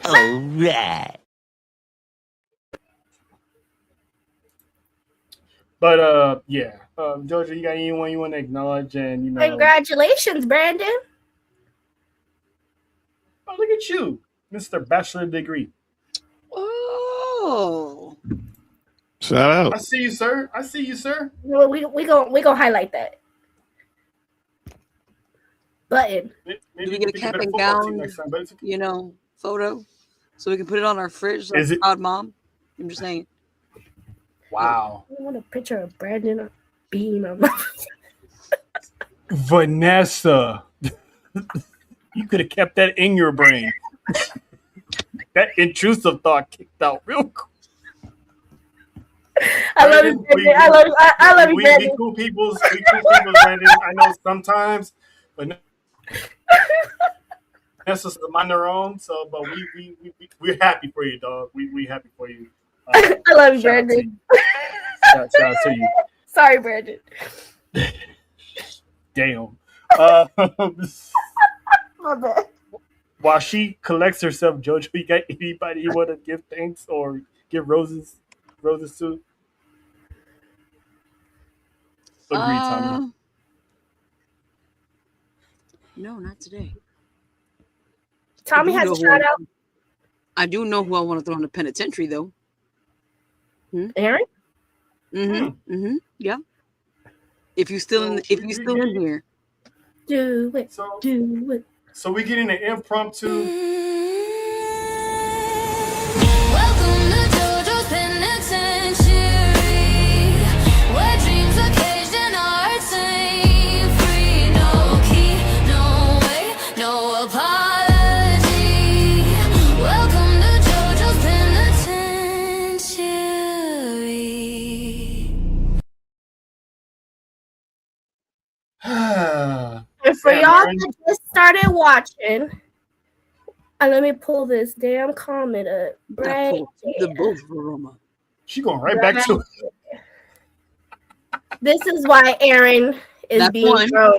All right. But yeah, Georgia, you got anyone you want to acknowledge? And congratulations, Brandon. Oh, look at you, Mr. Bachelor Degree. Oh, shout out! I see you, sir. Well, we gonna highlight that button. Maybe we get a cap and gown, photo, so we can put it on our fridge. Like Odd Mom. I'm just saying. Wow. I want a picture of Brandon being on my Vanessa. You could have kept that in your brain. That intrusive thought kicked out real quick. I love you, Brandon. I love you, Brandon. We cool peoples, Brandon. I know sometimes, but Vanessa's a mind their own. So, but we're happy for you, dog. We happy for you. I love you, Brandon. Shout out to you. Sorry, Brandon. Damn. My bad. While she collects herself, JoJo, you got anybody you want to give thanks or give roses to? Agreed, Tommy. No, not today. Tommy has a shout out. I do know who I want to throw in the penitentiary, though. Aaron? Yeah. If you still in here. Do it. So we get in an impromptu. Welcome to JoJo's Penitentiary, where dreams are For y'all that just started watching, let me pull this damn comment up. Right. The both of them up. She going right back to it. This is why Aaron is being thrown.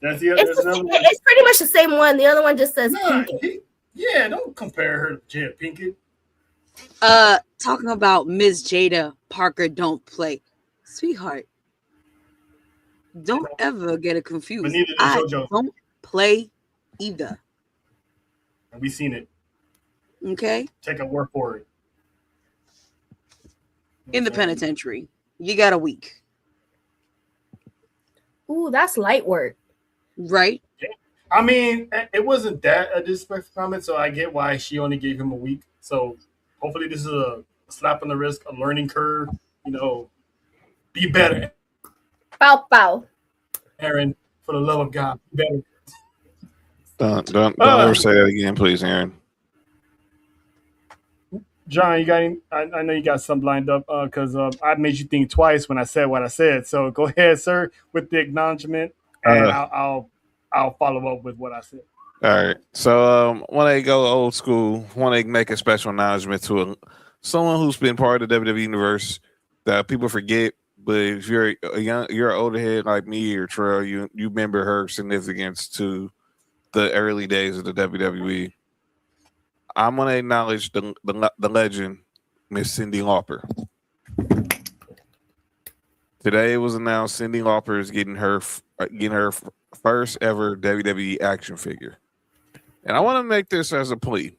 That's it's pretty much the same one. The other one just says Pinkett. Yeah, don't compare her to Jada Pinkett. Talking about Miss Jada Parker don't play. Sweetheart, don't ever get it confused. But neither I does JoJo. don't play either. We seen it. Okay? Take a word for it. In the penitentiary. You got a week. Ooh, that's light work. Right? I mean, it wasn't that a disrespectful comment, so I get why she only gave him a week. So hopefully this is a slap on the wrist, a learning curve. You know, be better. Bow, bow. Aaron, for the love of God, be better. Don't ever say that again, please, Aaron. John, you got any, I know you got something lined up because I made you think twice when I said what I said. So go ahead, sir, with the acknowledgement, and I'll follow up with what I said. All right. So when they go old school, want to make a special acknowledgement to someone who's been part of the WWE universe that people forget. But if you're you're an older head like me or Trell, you remember her significance to the early days of the WWE. I'm gonna acknowledge the legend, Miss Cyndi Lauper. Today it was announced Cyndi Lauper is getting her first ever WWE action figure, and I want to make this as a plea.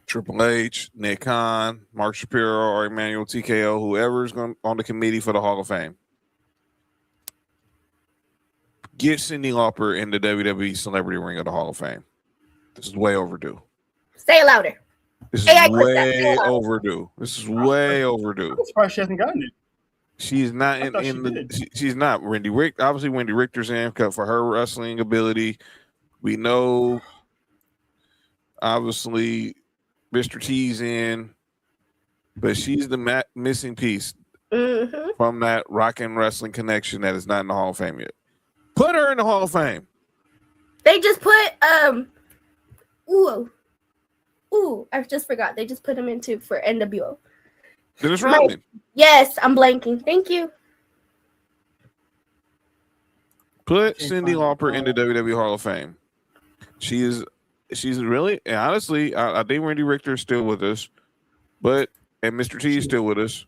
Triple H, Nick Khan, Mark Shapiro, or Emmanuel TKO, whoever's on the committee for the Hall of Fame, get Cyndi Lauper in the WWE Celebrity Ring of the Hall of Fame. This is way overdue. Say it louder. This is way overdue. This is way overdue. I'm surprised she hasn't gotten it. She's not she's not Wendy Rick. Obviously, Wendy Richter's in for her wrestling ability. We know, obviously, Mr. T's in, but she's the missing piece from that rock and wrestling connection that is not in the Hall of Fame yet. Put her in the Hall of Fame. They just put I just forgot. They just put him into for NWO. Dennis Rodman. Yes, I'm blanking. Thank you. Put Cyndi Lauper in the WWE Hall of Fame. She's really, and honestly, I think Wendy Richter is still with us, and Mr. T is still with us.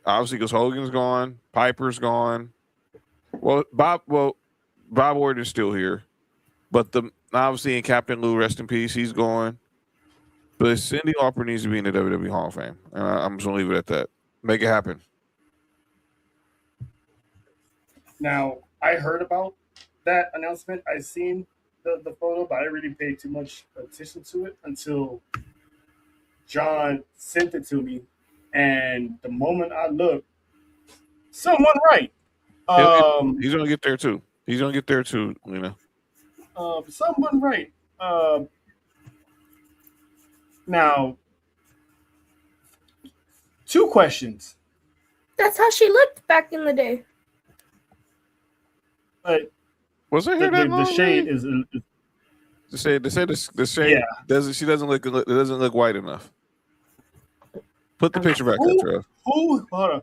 Obviously, because Hogan's gone, Piper's gone. Bob Orton's still here, but obviously in Captain Lou, rest in peace, he's gone. But Cyndi Lauper needs to be in the WWE Hall of Fame. I'm just gonna leave it at that. Make it happen. Now, I heard about that announcement. I seen the photo, but I didn't really pay too much attention to it until John sent it to me. And the moment I looked, someone right. He's gonna get there too. Lena. Someone right. Now, 2 questions. That's how she looked back in the day. But was it her that long? The shade is the shade. Yeah. She doesn't look white enough. Put the picture back up, Trev. Hold on.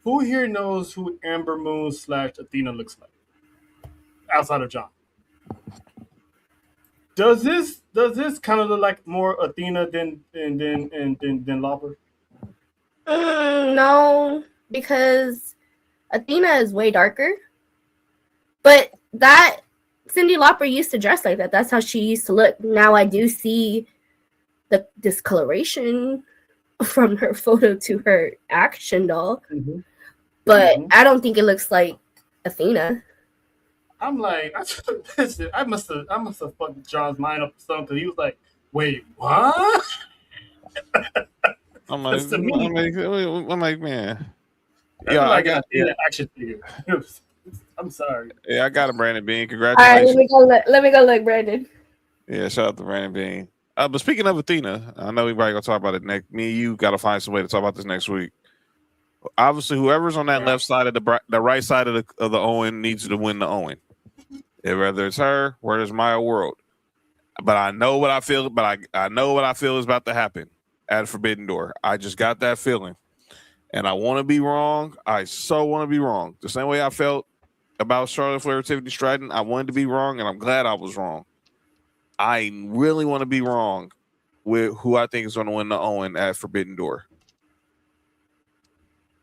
Who here knows who Amber Moon / Athena looks like? Outside of John. Does this kind of look like more Athena than Lauper? No, because Athena is way darker. But that Cyndi Lauper used to dress like that. That's how she used to look. Now I do see the discoloration from her photo to her action doll. But I don't think it looks like Athena. I'm like, listen, I must have fucked John's mind up or something, because he was like, wait, what? I'm like, man. Yeah, I got an action figure. I'm sorry. Yeah, I got a Brandon Bean. Congratulations. All right, let me go look, Brandon. Yeah, shout out to Brandon Bean. But speaking of Athena, I know we probably gonna talk about it next. Me and you got to find some way to talk about this next week. Obviously, whoever's on that left side of the right side of the Owen needs to win the Owen. Whether it's her, whether it's my world. But I know what I feel. But I know what I feel is about to happen at Forbidden Door. I just got that feeling, and I want to be wrong. I so want to be wrong. The same way I felt about Charlotte Flair and Tiffany Stratton, I wanted to be wrong, and I'm glad I was wrong. I really want to be wrong with who I think is going to win the Owen at Forbidden Door.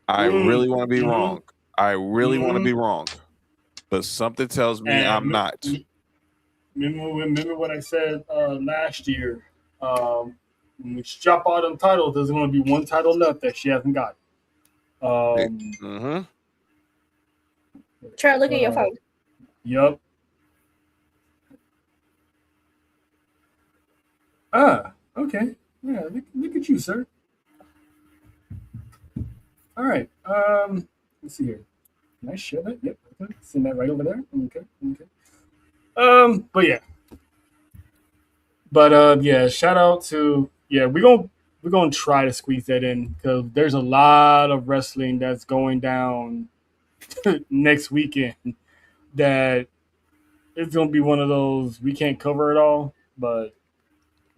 I really want to be wrong. I really want to be wrong. But something tells me I'm not. Remember what I said last year? When we drop all them titles, there's going to be one title left that she hasn't got. Try to look at your phone. Yep. Okay. Yeah, look at you, sir. All right. Let's see here. Can I share that? Yep. Okay. Send that right over there. Okay. But yeah. But yeah, shout out to we're gonna try to squeeze that in because there's a lot of wrestling that's going down next weekend that it's gonna be one of those we can't cover it all, but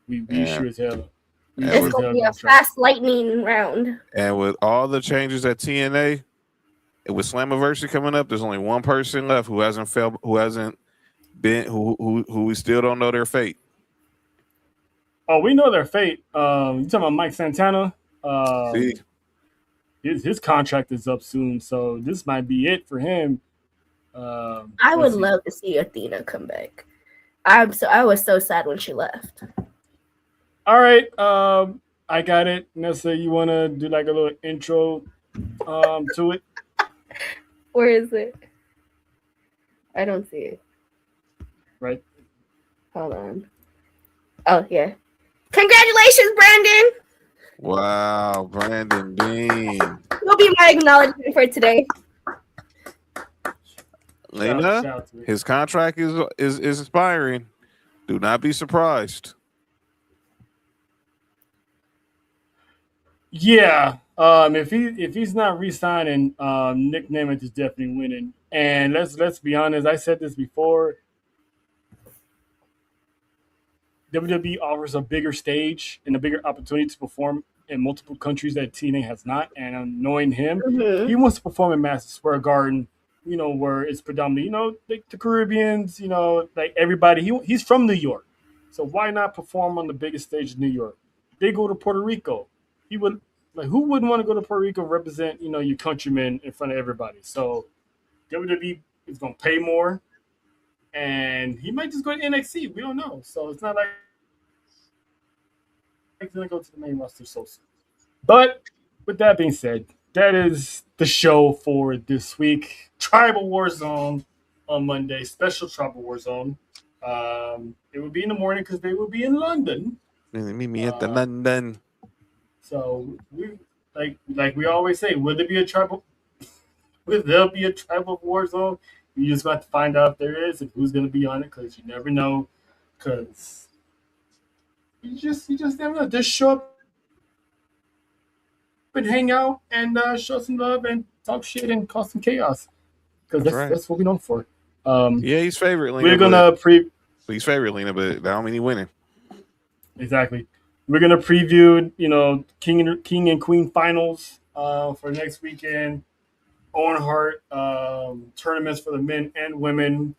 we sure as hell. It's gonna be a fast lightning round. And with all the changes at TNA, with Slammiversary coming up, there's only one person left who hasn't been who we still don't know their fate. Oh, we know their fate. You talking about Mike Santana? His contract is up soon, so this might be it for him. I would love to see Athena come back. I was so sad when she left. All right, I got it. Nessa, you want to do like a little intro to it? Where is it? I don't see it. Right. Hold on. Oh, yeah. Congratulations, Brandon! Wow, Brandon Bean. You'll be my acknowledgement for today. Lena, his contract is expiring. Do not be surprised. Yeah. If he's not re-signing, Nick Nemeth is definitely winning. And let's be honest, I said this before. WWE offers a bigger stage and a bigger opportunity to perform in multiple countries that TNA has not. And knowing him, he wants to perform in Madison Square Garden, where it's predominantly, like the Caribbeans, like everybody. He's from New York. So why not perform on the biggest stage in New York? They go to Puerto Rico. He would, like, who wouldn't want to go to Puerto Rico and represent, your countrymen in front of everybody? So WWE is going to pay more. And he might just go to NXT. We don't know. So it's not like he's going to go to the main roster so soon. But with that being said, that is the show for this week. Tribal War Zone on Monday. Special Tribal War Zone. It would be in the morning because they will be in London. Meet me at the London. So we like we always say, will there be a tribal war zone? You just got to find out if there is and who's going to be on it because you never know. Because you just never know. Just show up and hang out and show some love and talk shit and cause some chaos. Because that's what we're known for. Yeah, he's favorite. Lena, we're gonna he's favorite, Lena, but that don't mean he's winning. Exactly. We're gonna preview, King and Queen finals for next weekend. Owen Hart tournaments for the men and women.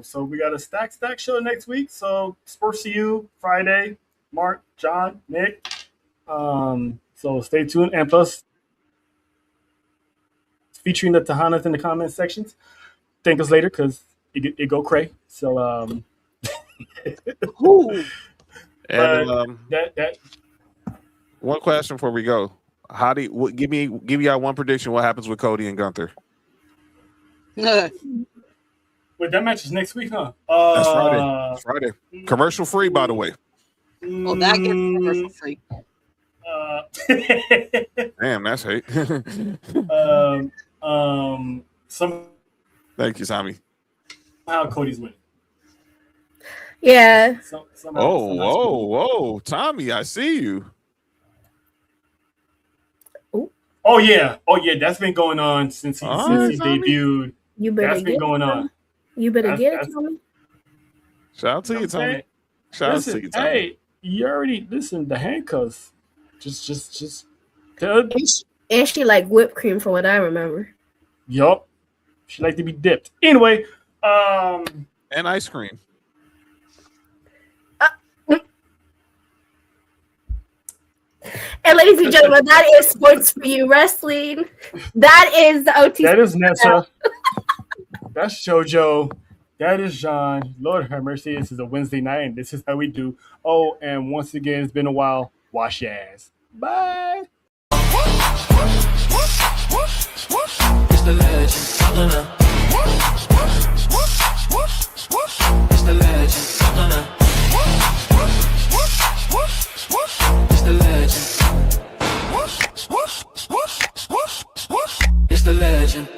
So we got a stack show next week. So Sports4U Friday, Mark, John, Nick. So stay tuned. And plus, featuring the Tahanas in the comment sections. Thank us later because it go cray. So and one question before we go. How do you, give y'all one prediction what happens with Cody and Gunther? Wait, that match is next week, huh? That's Friday. It's Friday. Commercial free, by the way. Well, that gets commercial free. Damn, that's hate. Thank you, Tommy. Cody's winning. Yeah. Whoa, Tommy, I see you. Oh yeah, that's been going on since he debuted. You better that's been going on. You better get it, Tommy. Shout out to you, Tommy. Shout out to you, Tommy. Hey, you already listen. The handcuffs, just. And she like whipped cream, from what I remember. Yup, she like to be dipped. Anyway, and ice cream. And ladies and gentlemen, that is Sports for You Wrestling. That is the OTC. That is Nessa. That's JoJo. That is John. Lord have mercy. This is a Wednesday night, and this is how we do. Oh, and once again, it's been a while. Wash your ass. Bye. It's the legend. It's the legend. It's the legend. It's the legend.